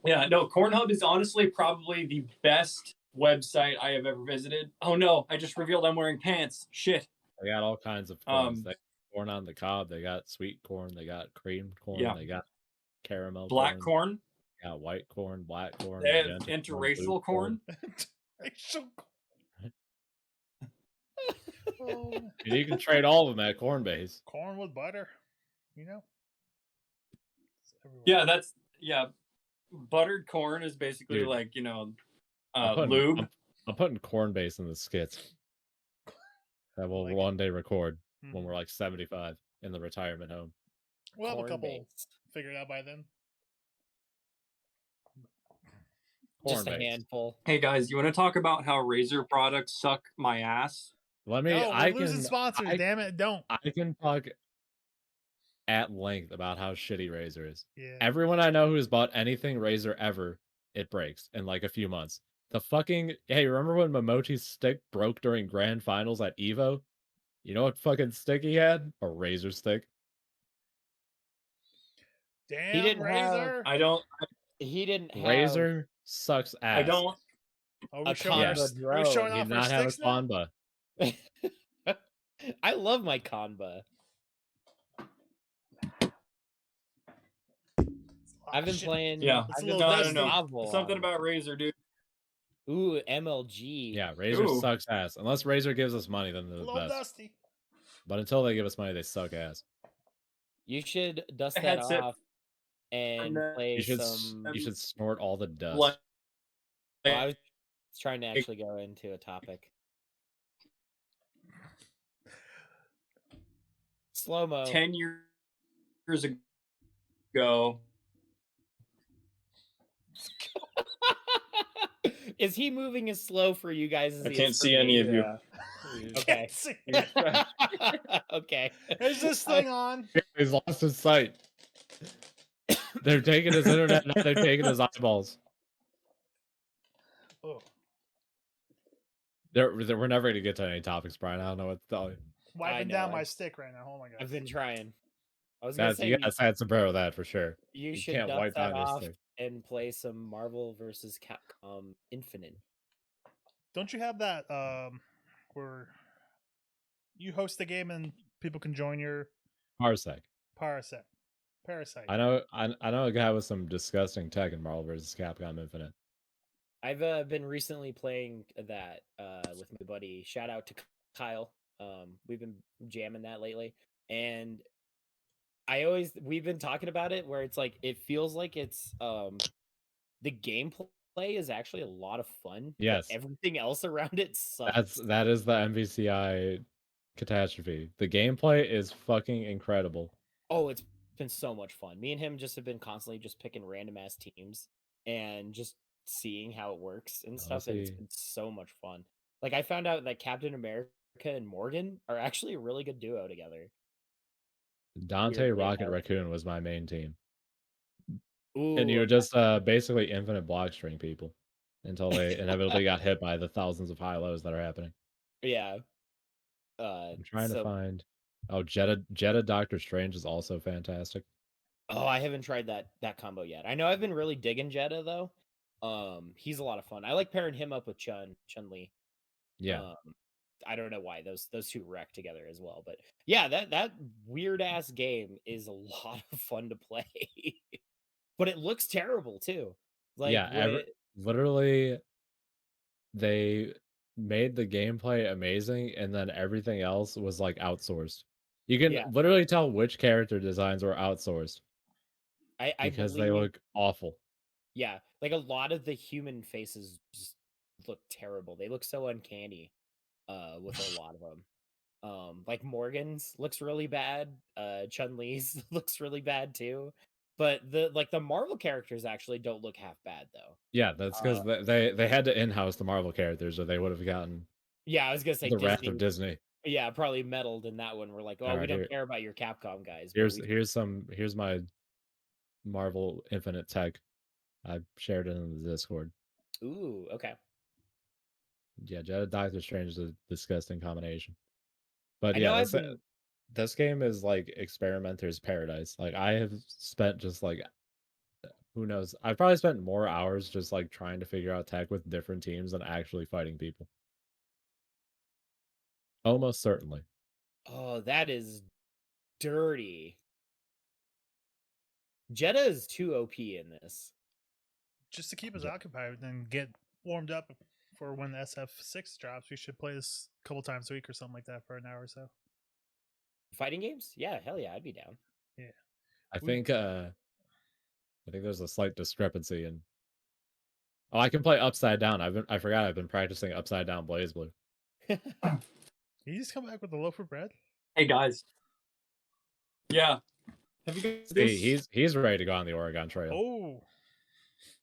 Speaker 5: Yeah, no, Cornhub is honestly probably the best website I have ever visited. Oh no, I just revealed I'm wearing pants. Shit.
Speaker 2: They got all kinds of corns.
Speaker 5: Um,
Speaker 2: They got corn on the cob. They got sweet corn. They got creamed corn.
Speaker 5: Yeah.
Speaker 2: They got caramel
Speaker 5: Black corn.
Speaker 2: They got white corn, black corn.
Speaker 5: They have
Speaker 2: magenta
Speaker 5: interracial
Speaker 2: blue
Speaker 5: corn.
Speaker 4: Racial oh,
Speaker 2: And you can trade all of them at Cornbase.
Speaker 4: corn with butter, you know? It's everywhere.
Speaker 5: Yeah. Buttered corn is basically
Speaker 2: Dude.
Speaker 5: like,
Speaker 2: I'm
Speaker 5: lube.
Speaker 2: putting Cornbase in the skits that we'll
Speaker 4: Like it.
Speaker 2: one day record
Speaker 4: Mhm.
Speaker 2: when we're like 75 in the retirement home.
Speaker 4: We'll have a couple
Speaker 3: Corn-based.
Speaker 4: figured out by then.
Speaker 3: Just a
Speaker 2: Corn-based.
Speaker 3: handful.
Speaker 5: Hey guys, you want to talk about how Razer products suck my ass?
Speaker 2: Let me.
Speaker 4: No,
Speaker 2: I
Speaker 4: we're losing
Speaker 2: can.
Speaker 4: sponsors. Damn it! Don't.
Speaker 2: I can talk at length about how shitty Razer is.
Speaker 4: Yeah.
Speaker 2: Everyone I know who's bought anything Razer ever, it breaks in like a few months. The fucking hey, remember when Momochi's stick broke during grand finals at Evo? You know what fucking stick he had? A Razer stick.
Speaker 4: Damn,
Speaker 3: didn't have-
Speaker 4: Razer.
Speaker 5: I don't.
Speaker 3: He didn't have
Speaker 2: Razer sucks ass.
Speaker 5: I don't.
Speaker 4: Are
Speaker 3: a
Speaker 4: we showing our,
Speaker 3: Kanba
Speaker 4: are we showing
Speaker 3: drone.
Speaker 2: He
Speaker 4: off
Speaker 2: did
Speaker 4: our
Speaker 2: not have a
Speaker 4: sticks now?
Speaker 2: Kanba.
Speaker 3: I love my Kanba. I've been
Speaker 4: shit.
Speaker 3: playing.
Speaker 5: Yeah.
Speaker 4: It's
Speaker 3: I've
Speaker 4: a
Speaker 3: been
Speaker 4: little
Speaker 5: No,
Speaker 3: playing
Speaker 5: no, no.
Speaker 3: novel
Speaker 5: Something
Speaker 3: on
Speaker 5: about Razer, dude.
Speaker 3: it. Ooh, MLG.
Speaker 2: Yeah, Razer
Speaker 5: Ooh.
Speaker 2: sucks ass. Unless Razer gives us money, then
Speaker 4: A
Speaker 2: they're the
Speaker 4: little
Speaker 2: best.
Speaker 4: dusty.
Speaker 2: But until they give us money, they suck ass.
Speaker 3: You should dust
Speaker 5: A
Speaker 3: that
Speaker 5: headset
Speaker 3: off and
Speaker 5: then
Speaker 3: play
Speaker 2: You should
Speaker 3: some.
Speaker 2: you should snort all the dust.
Speaker 5: Like,
Speaker 3: Well, I was trying to actually go into a topic. Slow mo.
Speaker 5: 10 years ago.
Speaker 3: Is he moving as slow for you guys as
Speaker 5: I
Speaker 3: he
Speaker 5: can't
Speaker 3: is for
Speaker 5: see any
Speaker 3: me?
Speaker 5: of you.
Speaker 3: Okay.
Speaker 4: Can't see.
Speaker 3: Okay.
Speaker 4: Is this thing on?
Speaker 2: He's lost his sight. They're taking his internet, now they're taking his eyeballs.
Speaker 4: Oh,
Speaker 2: We're never gonna get to any topics, Brian. I don't know what to tell you.
Speaker 4: wiping
Speaker 3: know,
Speaker 4: down my
Speaker 3: I've-
Speaker 4: stick right now. Oh my god.
Speaker 3: I've been trying. I was gonna
Speaker 2: That's
Speaker 3: say
Speaker 2: you gotta sad sombrero that for sure.
Speaker 3: you
Speaker 2: You
Speaker 3: should
Speaker 2: can't
Speaker 3: dust
Speaker 2: wipe
Speaker 3: that
Speaker 2: down your
Speaker 3: off
Speaker 2: stick.
Speaker 3: and play some Marvel versus Capcom Infinite.
Speaker 4: Don't you have that where you host the game and people can join your
Speaker 2: Parsec.
Speaker 4: Parasite?
Speaker 2: I know a guy with some disgusting tech in Marvel vs. Capcom Infinite.
Speaker 3: I've been recently playing that with my buddy. Shout out to Kyle. We've been jamming that lately, and we've been talking about it where it's like it feels like it's the gameplay is actually a lot of fun.
Speaker 2: Yes.
Speaker 3: But everything else around it sucks.
Speaker 2: That is the MVCI catastrophe. The gameplay is fucking incredible.
Speaker 3: Oh, it's been so much fun. Me and him just have been constantly just picking random ass teams and just seeing how it works and stuff. And it's
Speaker 2: Honestly-
Speaker 3: been so much fun. Like I found out that Captain America and Morgan are actually a really good duo together.
Speaker 2: Dante
Speaker 3: Weirdly
Speaker 2: Rocket
Speaker 3: enough.
Speaker 2: Raccoon was my main team.
Speaker 3: Ooh,
Speaker 2: And you would just basically infinite block string people until they inevitably got hit by the thousands of high lows that are happening.
Speaker 3: yeah.
Speaker 2: I'm trying to
Speaker 3: so-
Speaker 2: find Jetta Doctor Strange is also fantastic.
Speaker 3: Oh, I haven't tried that combo yet. I know I've been really digging Jetta though. He's a lot of fun. I like pairing him up with Chun-Li.
Speaker 2: Yeah.
Speaker 3: I don't know why those two wreck together as well, but yeah, that weird ass game is a lot of fun to play. But it looks terrible too. Like
Speaker 2: yeah, literally they made the gameplay amazing and then everything else was like outsourced. You can
Speaker 3: Yeah.
Speaker 2: literally tell which character designs were outsourced
Speaker 3: I
Speaker 2: because they
Speaker 3: believe-
Speaker 2: look awful.
Speaker 3: Yeah, like a lot of the human faces just look terrible. They look so uncanny with a lot of them. Like Morgan's looks really bad. Chun-Li's looks really bad too. But the Marvel characters actually don't look half bad though.
Speaker 2: Yeah, that's because they had to in-house the Marvel characters or they would have gotten
Speaker 3: Yeah, I was gonna say
Speaker 2: the wrath of Disney.
Speaker 3: Yeah, probably meddled in that one. We're like, oh,
Speaker 2: All
Speaker 3: we
Speaker 2: right,
Speaker 3: don't
Speaker 2: here-
Speaker 3: care about your Capcom guys. but
Speaker 2: Here's my Marvel Infinite tech. I shared it in the Discord.
Speaker 3: Ooh, okay.
Speaker 2: Yeah, Jetta Doctor Strange is a disgusting combination. But
Speaker 3: I
Speaker 2: yeah,
Speaker 3: know I've
Speaker 2: this game is like experimenter's paradise. Like I have spent just like who knows? I've probably spent more hours just like trying to figure out tech with different teams than actually fighting people. Almost certainly.
Speaker 3: Oh, that is dirty. Jetta is too OP in this.
Speaker 4: Just to keep us
Speaker 2: Yeah.
Speaker 4: occupied and get warmed up for when the SF6 drops. We should play this a couple times a week or something like that for an hour or so.
Speaker 3: Fighting games? Yeah, hell yeah, I'd be down.
Speaker 2: I think there's a slight discrepancy in. Oh, I can play Upside Down. I forgot I've been practicing Upside Down Blaze Blue.
Speaker 4: Did you just come back with a loaf of bread?
Speaker 5: Hey guys. Yeah. Have you guys
Speaker 2: See, he's ready to go on the Oregon Trail.
Speaker 4: Oh,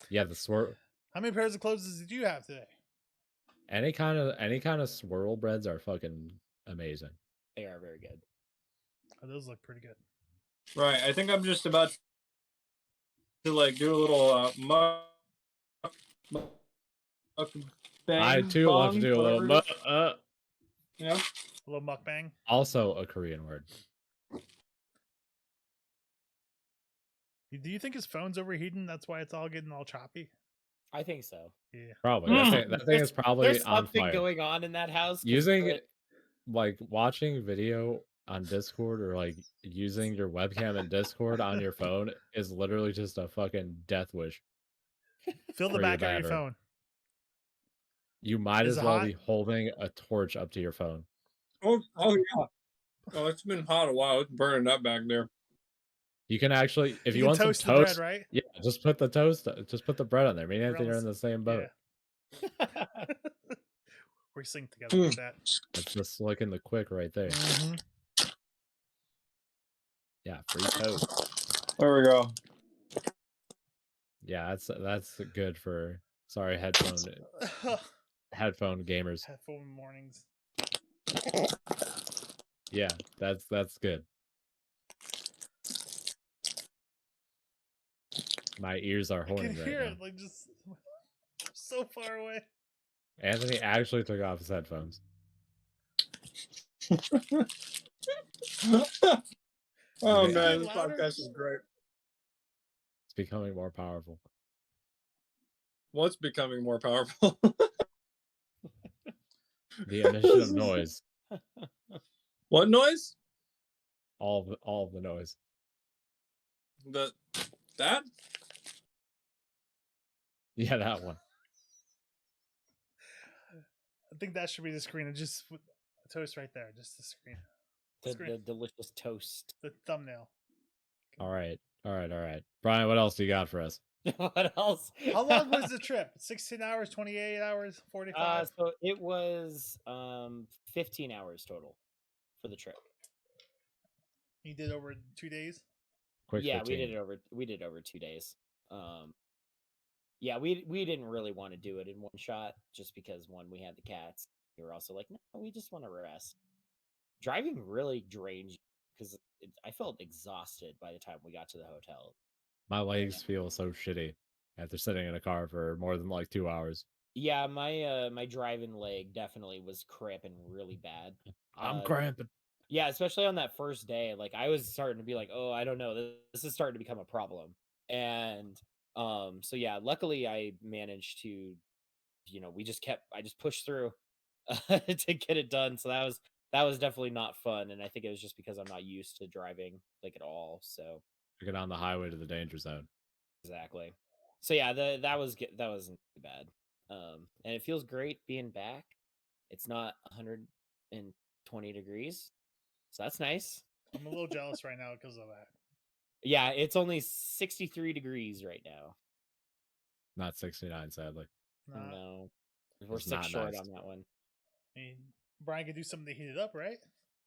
Speaker 2: Yeah, the
Speaker 4: How many pairs of clothes did you have today?
Speaker 2: Any kind of swirl breads are fucking amazing.
Speaker 3: They are very good.
Speaker 4: Oh, those look pretty good.
Speaker 5: Right. I think I'm just about to like do a little
Speaker 2: I too want to do a little
Speaker 5: yeah.
Speaker 4: A little mukbang.
Speaker 2: also a Korean word.
Speaker 4: Do you think his phone's overheating? That's why it's all getting all choppy.
Speaker 3: I think so.
Speaker 4: Yeah.
Speaker 2: Probably. That thing is probably
Speaker 3: There's
Speaker 2: on
Speaker 3: something
Speaker 2: fire.
Speaker 3: going on in that house.
Speaker 2: Using like watching video on Discord or like using your webcam in Discord on your phone is literally just a fucking death wish.
Speaker 4: Fill the
Speaker 2: for
Speaker 4: back
Speaker 2: your
Speaker 4: of your
Speaker 2: battery.
Speaker 4: phone.
Speaker 2: You might
Speaker 4: Is
Speaker 2: as
Speaker 4: it
Speaker 2: well
Speaker 4: hot?
Speaker 2: be holding a torch up to your phone.
Speaker 5: Oh yeah. Oh, it's been hot a while. It's burning up back there.
Speaker 2: You can actually, if you
Speaker 4: can
Speaker 2: want some
Speaker 4: toast the bread,
Speaker 2: toast,
Speaker 4: right?
Speaker 2: yeah, just put the toast, just put the bread on there. Me and
Speaker 4: We're
Speaker 2: Anthony
Speaker 4: on
Speaker 2: are in the same boat.
Speaker 4: Yeah. We sync together like that.
Speaker 2: That's the slick and the quick right there.
Speaker 4: Mhm.
Speaker 2: Yeah, free toast.
Speaker 5: There we go.
Speaker 2: Yeah, that's good for headphone gamers.
Speaker 4: Headphone mornings.
Speaker 2: Yeah, that's good. My ears are
Speaker 4: I can
Speaker 2: horny right
Speaker 4: hear
Speaker 2: now.
Speaker 4: it like just so far away.
Speaker 2: Anthony actually took off his headphones.
Speaker 5: Oh
Speaker 2: Yeah.
Speaker 5: man, this
Speaker 4: Louder?
Speaker 5: podcast is great.
Speaker 2: It's becoming more powerful.
Speaker 5: What's becoming more powerful?
Speaker 2: The emission of noise.
Speaker 5: What noise?
Speaker 2: All of the noise.
Speaker 5: That?
Speaker 2: Yeah, that one.
Speaker 4: I think that should be the screen. And just a toast right there. Just the screen.
Speaker 3: The delicious toast.
Speaker 4: The thumbnail.
Speaker 2: All right. Brian, what else do you got for us?
Speaker 3: What else?
Speaker 4: How long was the trip? 16 hours, 28 hours, 45?
Speaker 3: So it was 15 hours total for the trip.
Speaker 4: You did over 2 days?
Speaker 2: Quick
Speaker 3: Yeah,
Speaker 2: 15.
Speaker 3: we did over 2 days. Yeah, we didn't really want to do it in one shot just because one, we had the cats. We were also like, no, we just want to rest. Driving really drained you because I felt exhausted by the time we got to the hotel.
Speaker 2: My legs feel so shitty after sitting in a car for more than like 2 hours.
Speaker 3: Yeah, my driving leg definitely was cramping really bad.
Speaker 2: I'm cramping.
Speaker 3: Yeah, especially on that first day. Like I was starting to be like, oh, I don't know, this is starting to become a problem. And so yeah, luckily I managed to, I just pushed through to get it done. So that was definitely not fun. And I think it was just because I'm not used to driving like at all. So
Speaker 2: Get on the highway to the danger zone.
Speaker 3: exactly. So yeah, that wasn't too bad. And it feels great being back. It's not 120 degrees, so that's nice.
Speaker 4: I'm a little jealous right now because of that.
Speaker 3: Yeah, it's only 63 degrees right now.
Speaker 2: Not 69, sadly.
Speaker 3: No, we're
Speaker 2: It's
Speaker 3: 6
Speaker 2: not
Speaker 3: short
Speaker 2: nice.
Speaker 3: on that one.
Speaker 4: I mean, Brian could do something to heat it up, right?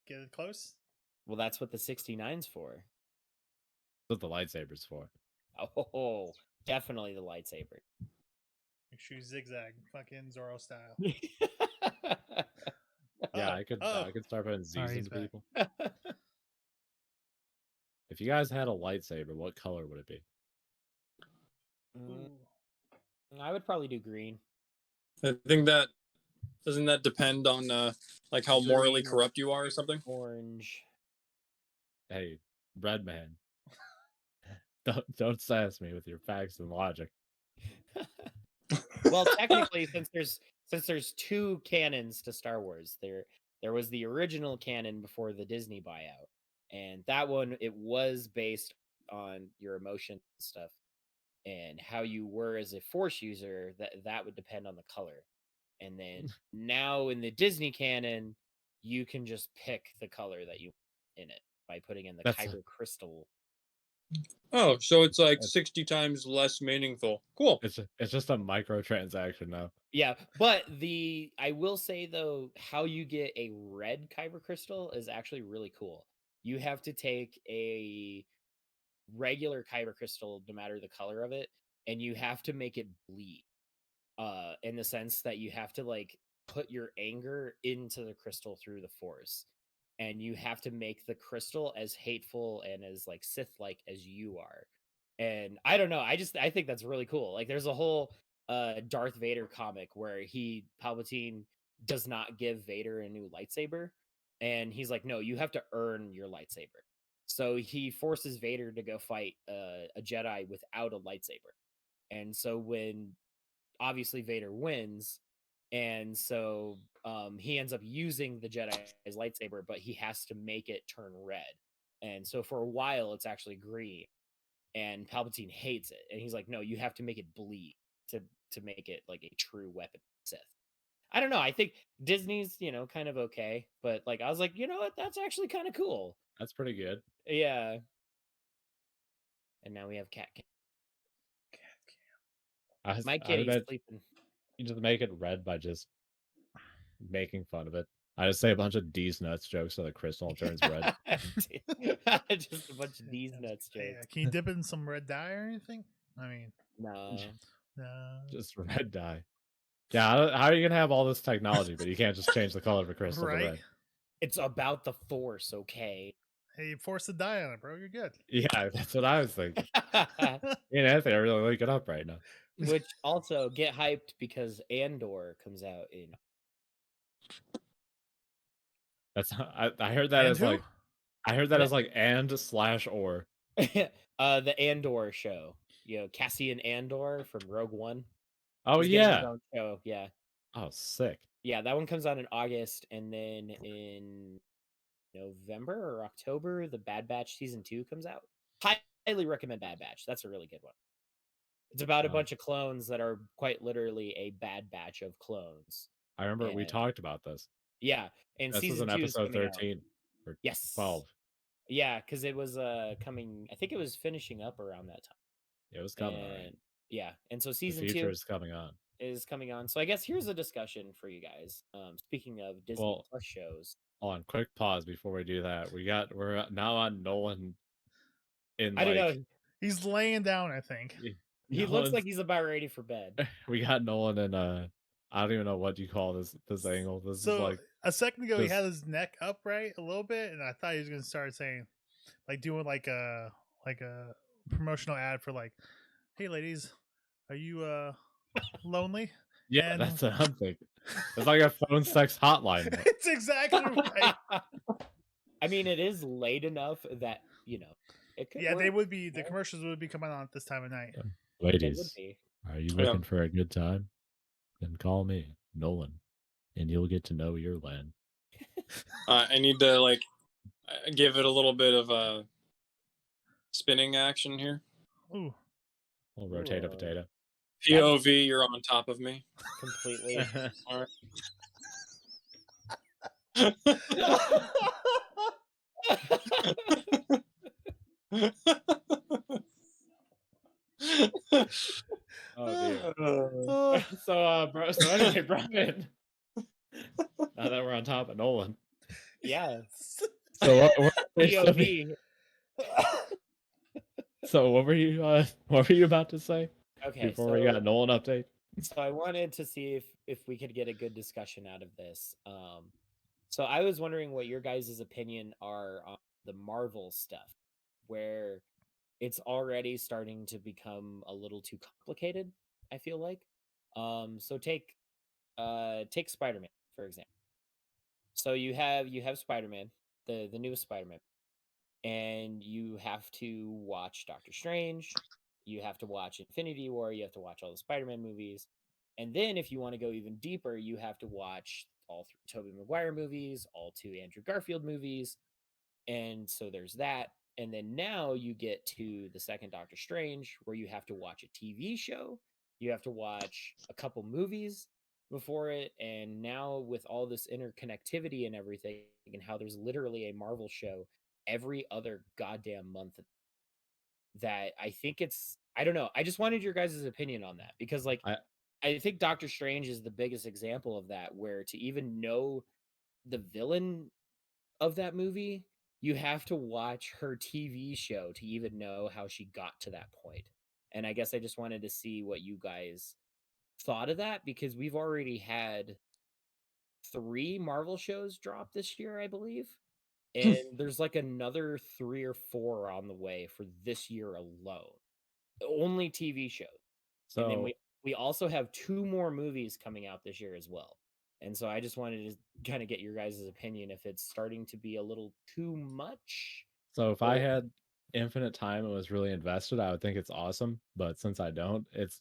Speaker 4: Get it close.
Speaker 3: Well, that's what the 69's for.
Speaker 2: That's what the lightsaber's for.
Speaker 3: Oh, definitely the lightsaber.
Speaker 4: Make sure you zigzag, fucking Zorro style.
Speaker 2: Yeah, I could start putting Z's
Speaker 4: Sorry,
Speaker 2: into
Speaker 4: he's back.
Speaker 2: people. If you guys had a lightsaber, what color would it be?
Speaker 3: I would probably do green.
Speaker 5: I think that doesn't that depend on like how morally
Speaker 3: Green or
Speaker 5: corrupt you are or something?
Speaker 3: Orange.
Speaker 2: Hey, bread man. Don't sass me with your facts and logic.
Speaker 3: Well, technically, since there's 2 canons to Star Wars, there was the original canon before the Disney buyout, and that one, it was based on your emotion stuff and how you were as a Force user. That would depend on the color, and then now in the Disney canon, you can just pick the color that you in it by putting in the kyber crystal.
Speaker 5: Oh, so it's like 60 times less meaningful. Cool.
Speaker 2: It's just a microtransaction now.
Speaker 3: Yeah, but I will say though, how you get a red kyber crystal is actually really cool. You have to take a regular kyber crystal, no matter the color of it, and you have to make it bleed. in the sense that you have to like put your anger into the crystal through the Force, and you have to make the crystal as hateful and as like Sith-like as you are. And I don't know, I think that's really cool. Like, there's a whole Darth Vader comic where Palpatine does not give Vader a new lightsaber, and he's like, no, you have to earn your lightsaber. So he forces Vader to go fight a Jedi without a lightsaber. And so when obviously Vader wins, and so he ends up using the Jedi's lightsaber, but he has to make it turn red. And so for a while, it's actually green, and Palpatine hates it, and he's like, "No, you have to make it bleed to make it like a true weapon of Sith." I don't know. I think Disney's kind of okay, but like I was like, you know what? That's actually kind of cool.
Speaker 2: That's pretty good.
Speaker 3: Yeah. And now we have Cat Cam. My
Speaker 2: I
Speaker 3: kitty's
Speaker 2: bet
Speaker 3: sleeping.
Speaker 2: you just make it red by just making fun of it. I just say a bunch of D's nuts jokes so the crystal turns red.
Speaker 3: Just a bunch of these nuts
Speaker 4: Yeah,
Speaker 3: jokes.
Speaker 4: can you dip in some red dye or anything? I mean,
Speaker 3: No.
Speaker 2: Just red dye. Yeah, how are you gonna have all this technology, but you can't just change the color of a crystal to
Speaker 4: Right?
Speaker 2: red?
Speaker 3: It's about the Force, okay?
Speaker 4: Hey, you force the dye on it, bro. You're good.
Speaker 2: Yeah, that's what I was thinking. Me and Anthony are really waking up right now.
Speaker 3: Which also get hyped because Andor comes out in.
Speaker 2: That's I heard that
Speaker 4: And
Speaker 2: as
Speaker 4: who?
Speaker 2: like I heard that as like and/or.
Speaker 3: The Andor show. Cassian Andor from Rogue One.
Speaker 2: Oh
Speaker 3: He's getting his
Speaker 2: yeah.
Speaker 3: own show. Yeah.
Speaker 2: Oh sick.
Speaker 3: Yeah, that one comes out in August, and then in November or October, the Bad Batch season 2 comes out. Highly recommend Bad Batch. That's a really good one. It's about a bunch of clones that are quite literally a bad batch of clones.
Speaker 2: I remember we talked about this.
Speaker 3: Yeah, and
Speaker 2: This was
Speaker 3: season
Speaker 2: in
Speaker 3: 2 is
Speaker 2: episode
Speaker 3: coming out.
Speaker 2: 13 or
Speaker 3: Yes.
Speaker 2: 12.
Speaker 3: Yeah, because it was coming. I think it was finishing up around that time.
Speaker 2: It was coming. All right.
Speaker 3: Yeah, and so
Speaker 2: The
Speaker 3: season
Speaker 2: future
Speaker 3: 2
Speaker 2: is coming on.
Speaker 3: is coming on. So I guess here's a discussion for you guys. Speaking of Disney Plus shows.
Speaker 2: Hold on, quick pause before we do that. We're now on Nolan.
Speaker 3: I don't know.
Speaker 4: He's laying down, I think.
Speaker 3: He looks like he's about ready for bed.
Speaker 2: We got Nolan in I don't even know what you call this angle. This is like
Speaker 4: a second ago he had his neck upright a little bit, and I thought he was gonna start saying, like, doing like a promotional ad for like, "Hey ladies, are you lonely?"
Speaker 2: Yeah,
Speaker 4: And
Speaker 2: that's what I'm thinking. It's like a phone sex hotline.
Speaker 4: It's exactly right.
Speaker 3: I mean, it is late enough that it could.
Speaker 4: Yeah,
Speaker 3: work.
Speaker 4: they would be. The commercials would be coming on at this time of night.
Speaker 2: Ladies, are you looking for a good time? Then call me, Nolan, and you'll get to know your land.
Speaker 5: I need to like give it a little bit of a spinning action here.
Speaker 4: Ooh.
Speaker 2: We'll rotate a potato.
Speaker 5: POV, you're on top of me.
Speaker 3: Completely.
Speaker 5: All right.
Speaker 2: Oh dear. So anyway, Brian. Now that we're on top of Nolan.
Speaker 3: Yeah.
Speaker 2: So what were you about to say?
Speaker 3: Okay.
Speaker 2: Before we got a Nolan update.
Speaker 3: So I wanted to see if we could get a good discussion out of this. So I was wondering what your guys' opinion are on the Marvel stuff, where it's already starting to become a little too complicated, I feel like. So take Spider-Man, for example. So you have Spider-Man, the newest Spider-Man, and you have to watch Doctor Strange, you have to watch Infinity War, you have to watch all the Spider-Man movies, and then if you want to go even deeper, you have to watch all 3 Tobey Maguire movies, all 2 Andrew Garfield movies, and so there's that. And then now you get to the second Doctor Strange, where you have to watch a TV show, you have to watch a couple movies before it, and now with all this interconnectivity and everything, and how there's literally a Marvel show every other goddamn month, that I think I don't know. I just wanted your guys' opinion on that, because like I think Doctor Strange is the biggest example of that, where to even know the villain of that movie, you have to watch her TV show to even know how she got to that point. And I guess I just wanted to see what you guys thought of that because we've already had 3 Marvel shows drop this year, I believe. And there's like another 3 or 4 on the way for this year alone. Only TV shows. And then
Speaker 2: So
Speaker 3: we also have 2 more movies coming out this year as well. And so I just wanted to kind of get your guys' opinion if it's starting to be a little too much.
Speaker 2: if I
Speaker 3: Or
Speaker 2: had infinite time and was really invested, I would think it's awesome. But since I don't, it's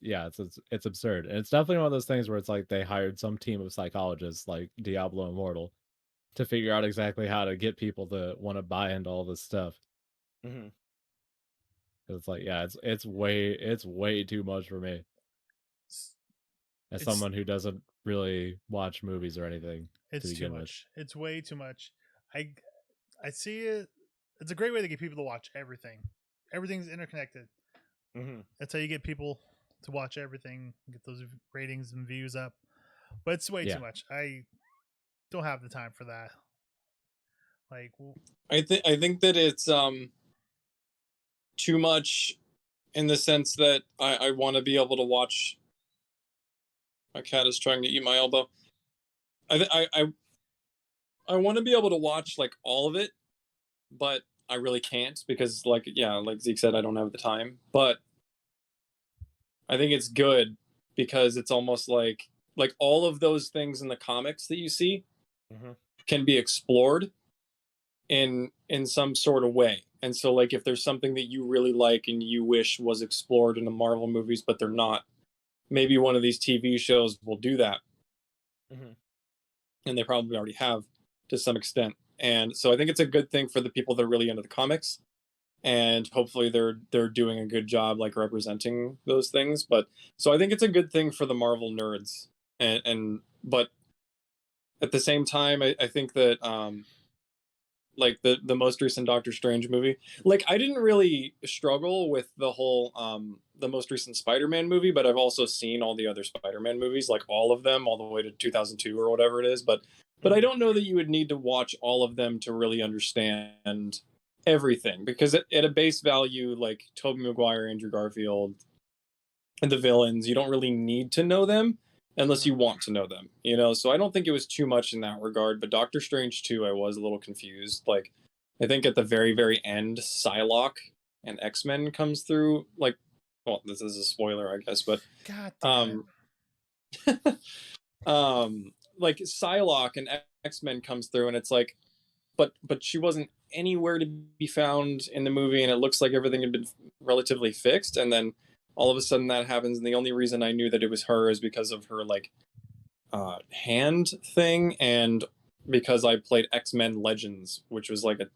Speaker 2: absurd. And it's definitely one of those things where it's like they hired some team of psychologists like Diablo Immortal to figure out exactly how to get people to want to buy into all this stuff.
Speaker 3: Mhm.
Speaker 2: It's like, yeah, it's way too much for me as
Speaker 4: It's
Speaker 2: someone who doesn't really watch movies or anything to
Speaker 4: it's too
Speaker 2: begin with.
Speaker 4: much. It's way too much. I see it. It's a great way to get people to watch everything. Everything's interconnected.
Speaker 3: Mhm.
Speaker 4: That's how you get people to watch everything, get those ratings and views up. But it's way
Speaker 2: Yeah.
Speaker 4: too much. I don't have the time for that. Like,
Speaker 5: I think that it's too much in the sense that I want to be able to watch. My cat is trying to eat my elbow. I want to be able to watch like all of it, but I really can't because like Zeke said, I don't have the time. But I think it's good because it's almost like all of those things in the comics that you see
Speaker 3: Mhm.
Speaker 5: can be explored in some sort of way. And so like if there's something that you really like and you wish was explored in the Marvel movies but they're not, maybe one of these TV shows will do that.
Speaker 3: Mhm.
Speaker 5: And they probably already have to some extent. And so I think it's a good thing for the people that are really into the comics, and hopefully they're doing a good job like representing those things. But so I think it's a good thing for the Marvel nerds, and but at the same time I think that like the most recent Doctor Strange movie, like I didn't really struggle with the whole the most recent Spider-Man movie, but I've also seen all the other Spider-Man movies, like all of them all the way to 2002 or whatever it is. But I don't know that you would need to watch all of them to really understand everything, because at a base value, like Tobey Maguire, Andrew Garfield, and the villains, you don't really need to know them unless you want to know them, you know? So I don't think it was too much in that regard. But Doctor Strange 2, I was a little confused. Like, I think at the very, very end, Psylocke and X-Men comes through. Like, well, this is a spoiler, I guess, but
Speaker 4: God damn
Speaker 5: like Psylocke and X-Men comes through, and it's like, but she wasn't anywhere to be found in the movie, and it looks like everything had been relatively fixed. And then all of a sudden that happens, and the only reason I knew that it was her is because of her like hand thing, and because I played X-Men Legends, which was like a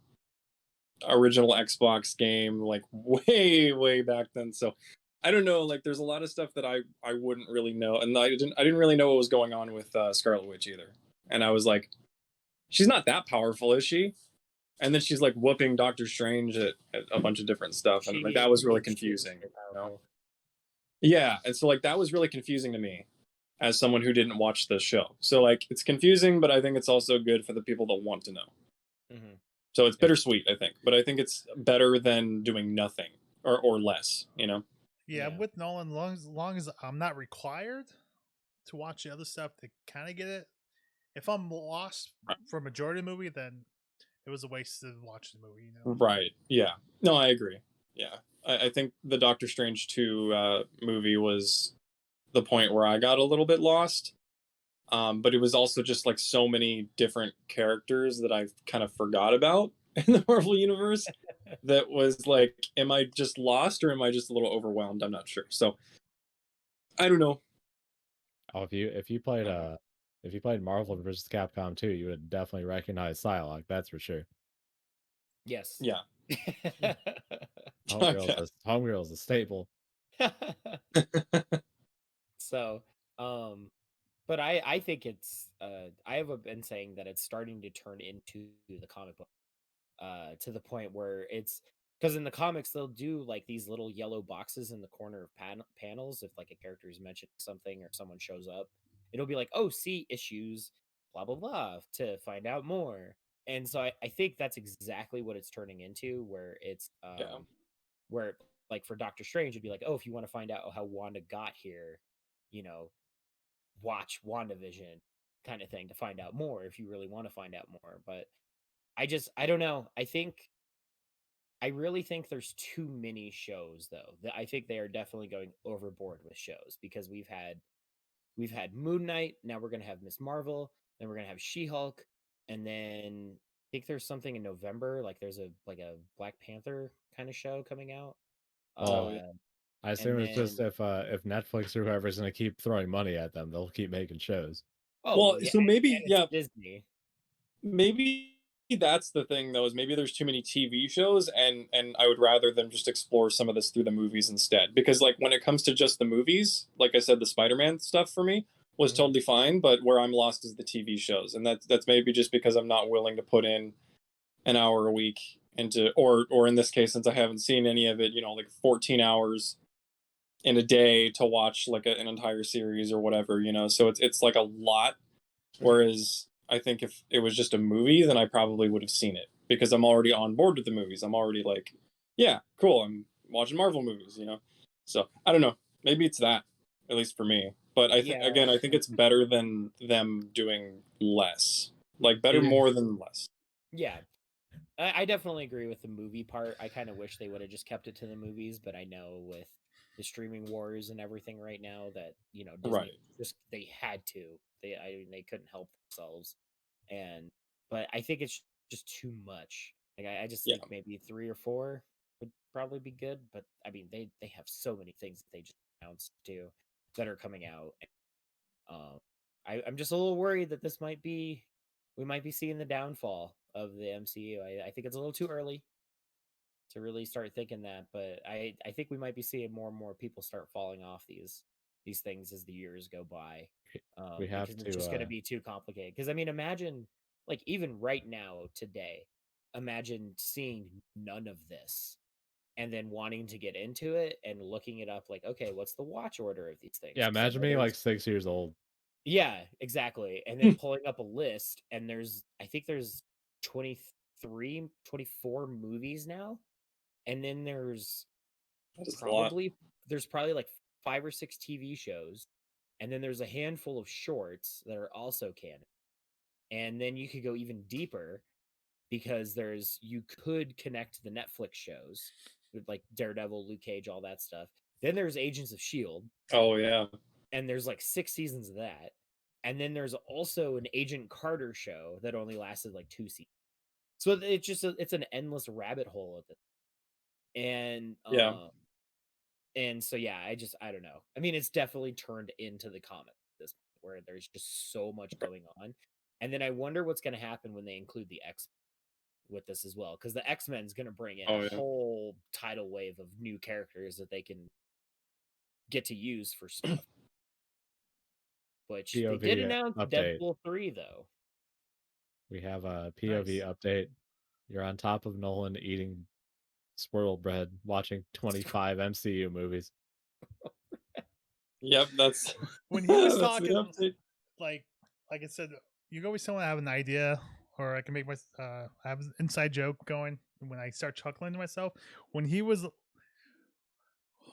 Speaker 5: original Xbox game like way back then. So I don't know, like there's a lot of stuff that I wouldn't really know, and I didn't really know what was going on with Scarlet Witch either. And I was like, she's not that powerful, is she? And then she's like whooping Doctor Strange at a bunch of different stuff, and like that was really confusing. You know? Yeah, and so like that was really confusing to me as someone who didn't watch the show. So like it's confusing, but I think it's also good for the people that want to know.
Speaker 3: Mhm.
Speaker 5: So it's bittersweet, I think, but I think it's better than doing nothing or less. You know.
Speaker 4: Yeah,
Speaker 3: Yeah.
Speaker 4: with Nolan, long as I'm not required to watch the other stuff to kind of get it. If I'm lost for a majority of the movie, then it was a waste to watch the movie. You know.
Speaker 5: Right. Yeah. No, I agree. Yeah. I think the Doctor Strange 2 movie was the point where I got a little bit lost. But it was also just like so many different characters that I kind of forgot about in the Marvel universe that was like, am I just lost or am I just a little overwhelmed? I'm not sure. So I don't know.
Speaker 2: Oh, if you played Marvel vs. Capcom 2, you would definitely recognize Psylocke, that's for sure.
Speaker 3: Yes.
Speaker 5: Yeah.
Speaker 2: Homegirl's
Speaker 5: Okay.
Speaker 2: Homegirl's a staple.
Speaker 3: So, but I think it's I have been saying that it's starting to turn into the comic book to the point where it's because in the comics they'll do like these little yellow boxes in the corner of panels if like a character is mentioned something or someone shows up, it'll be like, oh, see issues blah blah blah to find out more. And so I think that's exactly what it's turning into, where it's
Speaker 5: Yeah.
Speaker 3: where like for Doctor Strange it'd be like, oh, if you want to find out how Wanda got here, you know, watch WandaVision kind of thing to find out more if you really want to find out more. But I don't know. I really think there's too many shows though. I think they are definitely going overboard with shows because we've had Moon Knight, now we're gonna have Miss Marvel, then we're gonna have She-Hulk, and then I think there's something in November, like there's a Black Panther kind of show coming out.
Speaker 2: Oh,
Speaker 5: yeah.
Speaker 2: I
Speaker 3: And
Speaker 2: assume it's just
Speaker 3: then
Speaker 2: if Netflix or whoever's gonna keep throwing money at them, they'll keep making shows.
Speaker 3: oh
Speaker 5: Well,
Speaker 3: yeah,
Speaker 5: so maybe
Speaker 3: and
Speaker 5: yeah,
Speaker 3: it's Disney.
Speaker 5: maybe that's the thing though, is maybe there's too many TV shows, and I would rather them just explore some of this through the movies instead. Because like when it comes to just the movies, like I said, the Spider-Man stuff for me was
Speaker 3: Mhm.
Speaker 5: totally fine, but where I'm lost is the TV shows, and that's maybe just because I'm not willing to put in an hour a week into, or in this case, since I haven't seen any of it, like 14 hours in a day to watch like an entire series or whatever, so it's like a lot. Whereas I think if it was just a movie, then I probably would have seen it because I'm already on board with the movies. I'm already like, yeah, cool, I'm watching Marvel movies. So I don't know, maybe it's that, at least for me. But I think,
Speaker 3: Yeah.
Speaker 5: again, I think it's better than them doing less, like better
Speaker 2: Yeah.
Speaker 5: more than less.
Speaker 3: Yeah. I definitely agree with the movie part. I kind of wish they would have just kept it to the movies, but I know with the streaming wars and everything right now that Disney
Speaker 5: Right.
Speaker 3: just they had to. They couldn't help themselves, but I think it's just too much. Like I just
Speaker 5: Yeah.
Speaker 3: think maybe 3 or 4 would probably be good. But I mean they have so many things that they just announced too that are coming out. I'm just a little worried that we might be seeing the downfall of the MCU. I think it's a little too early to really start thinking that, but I think we might be seeing more and more people start falling off these things as the years go by.
Speaker 2: We have
Speaker 3: Because it's just going to
Speaker 2: to
Speaker 3: be too complicated. Because I mean, imagine like even right now today, imagine seeing none of this and then wanting to get into it and looking it up like, okay, what's the watch order of these things?
Speaker 2: yeah,
Speaker 3: 'Cause I
Speaker 2: imagine
Speaker 3: know
Speaker 2: being like
Speaker 3: there's
Speaker 2: 6 years old.
Speaker 3: yeah, exactly. And then pulling up a list and I think there's 23, 24 movies now. And then there's
Speaker 5: That is a lot.
Speaker 3: probably like 5 or 6 TV shows. And then there's a handful of shorts that are also canon. And then you could go even deeper because you could connect the Netflix shows with like Daredevil, Luke Cage, all that stuff. Then there's Agents of S.H.I.E.L.D.
Speaker 5: Oh yeah.
Speaker 3: and there's like 6 seasons of that. And then there's also an Agent Carter show that only lasted like 2 seasons. So it's just it's an endless rabbit hole of it.
Speaker 5: Yeah.
Speaker 3: And so yeah, I don't know. I mean, it's definitely turned into the comic at this point where there's just so much going on. And then I wonder what's going to happen when they include the X with this as well, because the X-Men is going to bring in
Speaker 5: Oh,
Speaker 3: a
Speaker 5: yeah.
Speaker 3: whole tidal wave of new characters that they can get to use for stuff. Which they
Speaker 2: POV
Speaker 3: did announce
Speaker 2: update.
Speaker 3: Deadpool 3 though.
Speaker 2: We have a POV
Speaker 4: Nice.
Speaker 2: update. You're on top of Nolan eating swirl bread, watching 25 MCU movies.
Speaker 5: Yep, that's
Speaker 4: When he was
Speaker 5: that's the
Speaker 4: talking,
Speaker 5: update.
Speaker 4: like I said, you always tell me I have an idea, or I can make I have an inside joke going when I start chuckling to myself. When he was,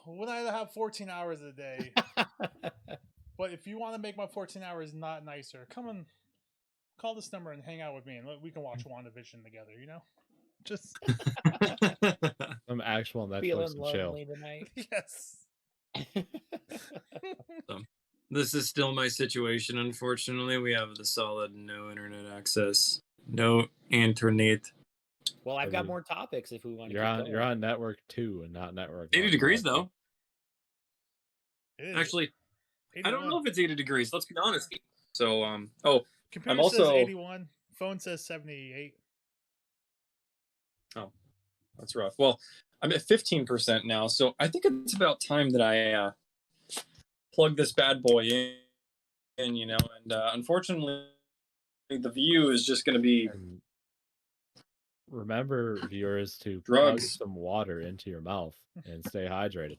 Speaker 4: when I have 14 hours a day, but if you want to make my 14 hours not nicer, come and call this number and hang out with me, and we can watch WandaVision together. Just
Speaker 2: Some actual Netflix
Speaker 3: Feeling
Speaker 2: and chill.
Speaker 3: lonely tonight.
Speaker 4: yes.
Speaker 5: This is still my situation. Unfortunately, we have the solid no internet access, no internet.
Speaker 3: Well, I've got more topics if we want to
Speaker 2: You're
Speaker 3: keep
Speaker 2: on
Speaker 3: going.
Speaker 2: you're on network 2 and not network
Speaker 5: 80
Speaker 2: 1.
Speaker 5: degrees though.
Speaker 4: It is.
Speaker 5: Actually, I don't
Speaker 4: 81.
Speaker 5: know if it's 80 degrees. Let's be honest. So,
Speaker 4: Computer
Speaker 5: I'm also
Speaker 4: says 81. Phone says 78.
Speaker 5: Oh, that's rough. Well, I'm at 15% now, so I think it's about time that I plug this bad boy in, and unfortunately, the view is just going to be
Speaker 2: And remember, viewers, to plug
Speaker 5: drugs.
Speaker 2: some water into your mouth and stay hydrated.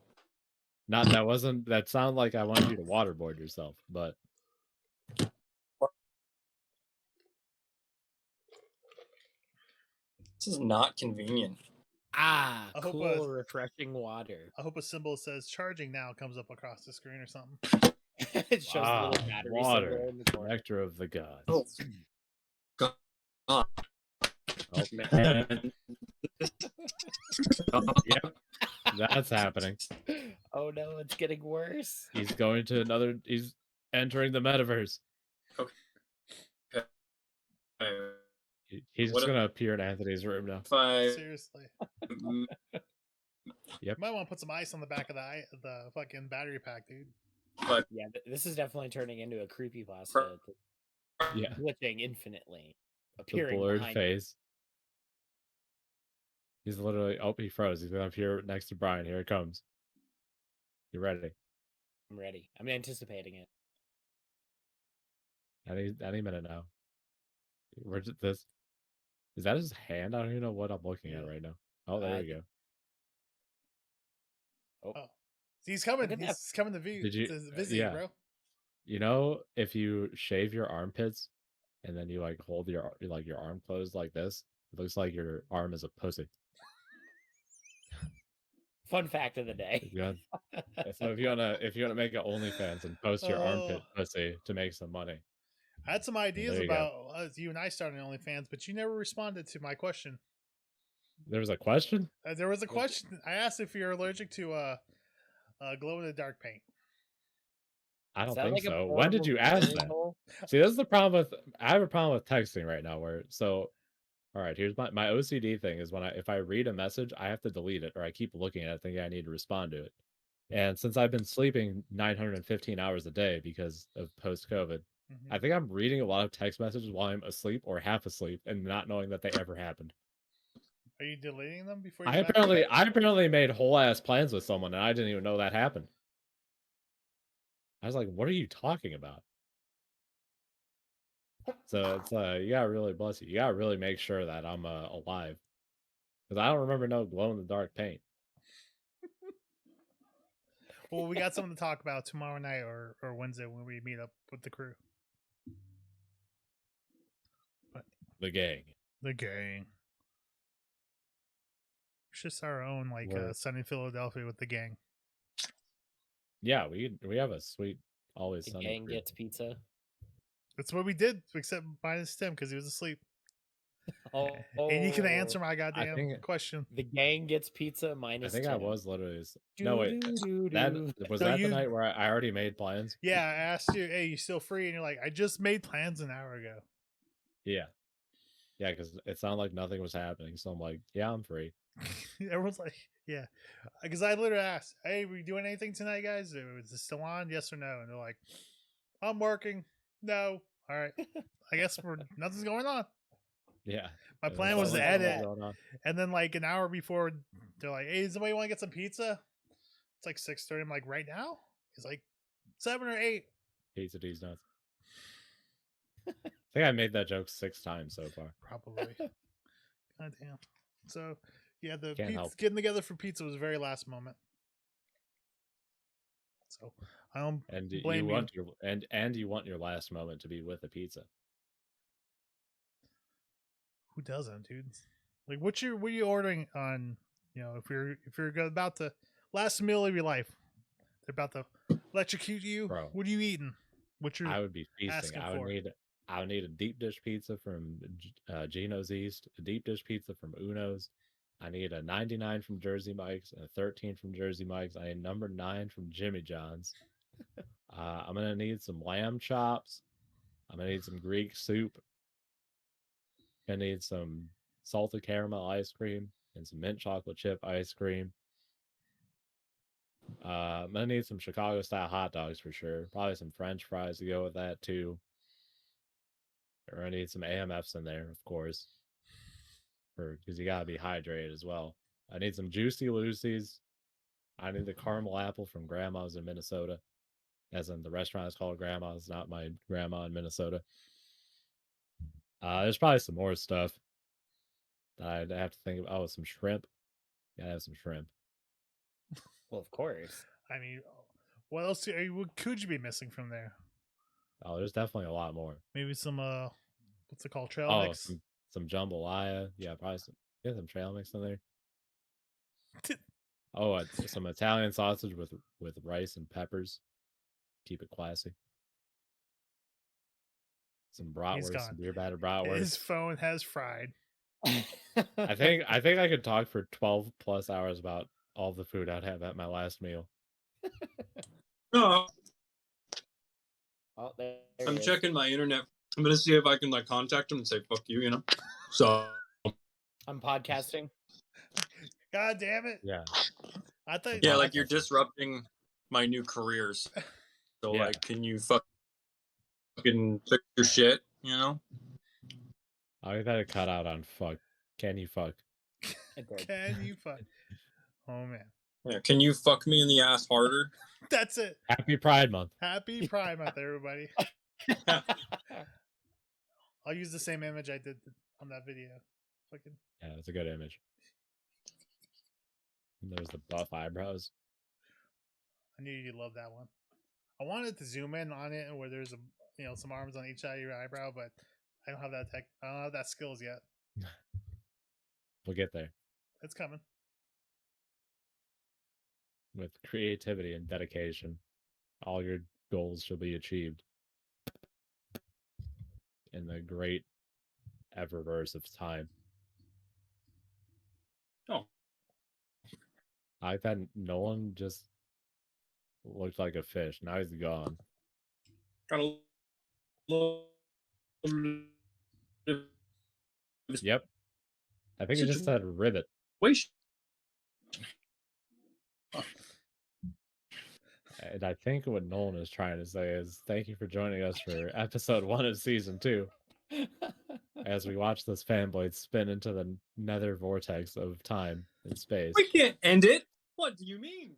Speaker 2: That sounded like I wanted you to waterboard yourself, but
Speaker 5: This is not convenient.
Speaker 3: Ah,
Speaker 4: I hope
Speaker 3: cool, refreshing water.
Speaker 4: I hope a symbol says charging now comes up across the screen or something.
Speaker 3: It shows the little battery
Speaker 2: water,
Speaker 3: symbol in the corner.
Speaker 2: nectar of the gods.
Speaker 5: Oh, God.
Speaker 2: Oh,
Speaker 5: Man.
Speaker 2: yep, that's happening.
Speaker 3: Oh no, it's getting worse.
Speaker 2: He's going to another. He's entering the metaverse. He's
Speaker 5: What
Speaker 2: just gonna appear in Anthony's room now.
Speaker 5: if I
Speaker 4: Seriously.
Speaker 2: Yep.
Speaker 4: Might want to put some ice on the back of the fucking battery pack, dude.
Speaker 3: Yeah, this is definitely turning into a creepypasta.
Speaker 2: Yeah.
Speaker 3: Glitching infinitely.
Speaker 2: The
Speaker 3: Appearing
Speaker 2: blurred
Speaker 3: behind
Speaker 2: face. He's literally. Oh, he froze. He's gonna appear next to Brian. Here it comes. You ready?
Speaker 3: I'm ready. I'm anticipating it.
Speaker 2: Any minute now. Where's this? Is that his hand? I don't even know what I'm looking at right now. Oh, there you go.
Speaker 3: Oh,
Speaker 4: He's coming.
Speaker 3: Look at
Speaker 4: He's coming to view.
Speaker 2: Did you-
Speaker 4: To visit
Speaker 2: yeah.
Speaker 4: you, bro.
Speaker 2: You know, if you shave your armpits and then you like hold your arm closed like this, it looks like your arm is a pussy.
Speaker 3: fun fact of the day.
Speaker 2: So if you wanna make an OnlyFans and post your armpit pussy to make some money.
Speaker 4: I had some ideas
Speaker 2: There you
Speaker 4: about you and I starting OnlyFans, but you never responded to my question.
Speaker 2: There was a question?
Speaker 4: There was a question. I asked if you're allergic to glow in the dark paint.
Speaker 2: I don't
Speaker 3: Is that
Speaker 2: think
Speaker 3: like a
Speaker 2: so. When did
Speaker 3: portable
Speaker 2: you ask
Speaker 3: viewing
Speaker 2: that?
Speaker 3: hole?
Speaker 2: See, this is the problem with I have a problem with texting right now where all right, here's my OCD thing is if I read a message, I have to delete it or I keep looking at it thinking I need to respond to it. And since I've been sleeping 915 hours a day because of post-COVID,
Speaker 4: Mhm.
Speaker 2: I think I'm reading a lot of text messages while I'm asleep or half asleep and not knowing that they ever happened.
Speaker 4: Are you deleting them before you?
Speaker 2: I
Speaker 4: go back to bed?
Speaker 2: apparently made whole ass plans with someone and I didn't even know that happened. I was like, "What are you talking about?" So it's you gotta really bless you. You gotta really make sure that I'm alive because I don't remember no glow in the dark paint.
Speaker 4: Well, we got something to talk about tomorrow night or Wednesday when we meet up with the crew.
Speaker 2: The gang.
Speaker 4: The gang. It's just our own like
Speaker 2: We're-
Speaker 4: Sunny Philadelphia with the gang.
Speaker 2: Yeah, we have a sweet always
Speaker 3: The
Speaker 2: sunny
Speaker 3: gang
Speaker 2: crew.
Speaker 3: gets pizza.
Speaker 4: That's what we did, except minus Tim because he was asleep.
Speaker 3: Oh,
Speaker 4: And you can answer my goddamn
Speaker 2: think-
Speaker 4: question.
Speaker 3: The gang gets pizza
Speaker 2: I
Speaker 3: minus.
Speaker 2: think I
Speaker 3: Tim.
Speaker 2: was literally no wait.
Speaker 3: Doo-doo-doo-doo.
Speaker 2: That was
Speaker 4: No,
Speaker 2: that
Speaker 4: you-
Speaker 2: the night where I already made plans.
Speaker 4: Yeah, I asked you, hey, you still free? And you're like, I just made plans an hour ago.
Speaker 2: Yeah, because it sounded like nothing was happening. So I'm like, yeah, I'm free.
Speaker 4: Everyone's like, yeah. Because I literally asked, hey, we doing anything tonight, guys? Is it still on? Yes or no? And they're like, I'm working. No. All right. I guess nothing's going on.
Speaker 2: Yeah.
Speaker 4: My
Speaker 2: It
Speaker 4: plan was
Speaker 2: sounded
Speaker 4: to
Speaker 2: like something
Speaker 4: edit.
Speaker 2: going on.
Speaker 4: And then like an hour before, they're like, hey, does somebody want to get some pizza? It's like 6:30. I'm like, right now? It's like 7 or 8.
Speaker 2: Pizza D's nuts. I think I made that joke 6 times so far.
Speaker 4: Probably. God damn. So yeah, the
Speaker 2: Can't
Speaker 4: pizza,
Speaker 2: help.
Speaker 4: getting together for pizza was very last moment. So I don't
Speaker 2: And
Speaker 4: blame
Speaker 2: you want your last moment to be with a pizza.
Speaker 4: Who doesn't, dude? Like, what are you ordering on? You know, if you're about to last meal of your life, they're about to electrocute you.
Speaker 2: Bro.
Speaker 4: What are you eating? What you?
Speaker 2: I would be feasting.
Speaker 4: asking
Speaker 2: I would
Speaker 4: for.
Speaker 2: need a deep dish pizza from Gino's East, a deep dish pizza from Uno's. I need a 99 from Jersey Mike's and a 13 from Jersey Mike's. I need number 9 from Jimmy John's. I'm gonna need some lamb chops. I'm gonna need some Greek soup. Gonna need some salted caramel ice cream and some mint chocolate chip ice cream. I'm gonna need some Chicago style hot dogs for sure. Probably some French fries to go with that too. We're gonna need some AMFs in there, of course, because you gotta be hydrated as well. I need some Juicy Lucy's. I need the caramel apple from Grandma's in Minnesota, as in the restaurant is called Grandma's, not my grandma in Minnesota. There's probably some more stuff that I'd have to think of. Oh, some shrimp. Gotta have some shrimp.
Speaker 3: Well, of course.
Speaker 4: I mean, what else? What could you be missing from there?
Speaker 2: Oh, there's definitely a lot more.
Speaker 4: Maybe some what's it called? Trail
Speaker 2: Oh,
Speaker 4: mix.
Speaker 2: some jambalaya. Yeah, probably some trail mix in there. Oh, some Italian sausage with rice and peppers. Keep it classy. Some
Speaker 4: He's
Speaker 2: bratwurst,
Speaker 4: gone.
Speaker 2: some beer batter
Speaker 4: His
Speaker 2: bratwurst.
Speaker 4: phone has fried.
Speaker 2: I think I could talk for 12 plus hours about all the food I'd have at my last meal.
Speaker 5: No,
Speaker 3: Oh, there
Speaker 5: I'm
Speaker 3: he is.
Speaker 5: checking my internet. I'm gonna see if I can like contact him and say fuck you, you know. So
Speaker 3: I'm podcasting.
Speaker 4: God damn it!
Speaker 2: Yeah.
Speaker 4: I thought.
Speaker 5: yeah,
Speaker 2: Well,
Speaker 5: like you're
Speaker 2: that's-
Speaker 5: disrupting my new careers. So
Speaker 2: Yeah.
Speaker 5: like, can you fucking fix your shit? You know.
Speaker 2: I got to cut out on fuck. Can you fuck?
Speaker 3: It did.
Speaker 4: Can you fuck? Oh man,
Speaker 5: Yeah, can you fuck me in the ass harder?
Speaker 4: that's it.
Speaker 2: Happy Pride Month.
Speaker 4: Happy Pride Month, everybody. I'll use the same image I did on that video. Fucking.
Speaker 2: Yeah, that's a good image. And there's the buff eyebrows.
Speaker 4: I knew you'd love that one. I wanted to zoom in on it where there's some arms on each side of your eyebrow, but I don't have that I don't have that skills yet.
Speaker 2: We'll get there.
Speaker 4: It's coming.
Speaker 2: With creativity and dedication, all your goals shall be achieved. In the great eververse of time.
Speaker 5: Oh.
Speaker 2: I thought Nolan just looked like a fish. Now he's gone.
Speaker 5: Got a little.
Speaker 2: Yep. I think he just said ribbit.
Speaker 5: Wait.
Speaker 2: And I think what Nolan is trying to say is thank you for joining us for episode 1 of season 2. As we watch this fanblade spin into the nether vortex of time and space.
Speaker 5: We can't end it. What do you mean?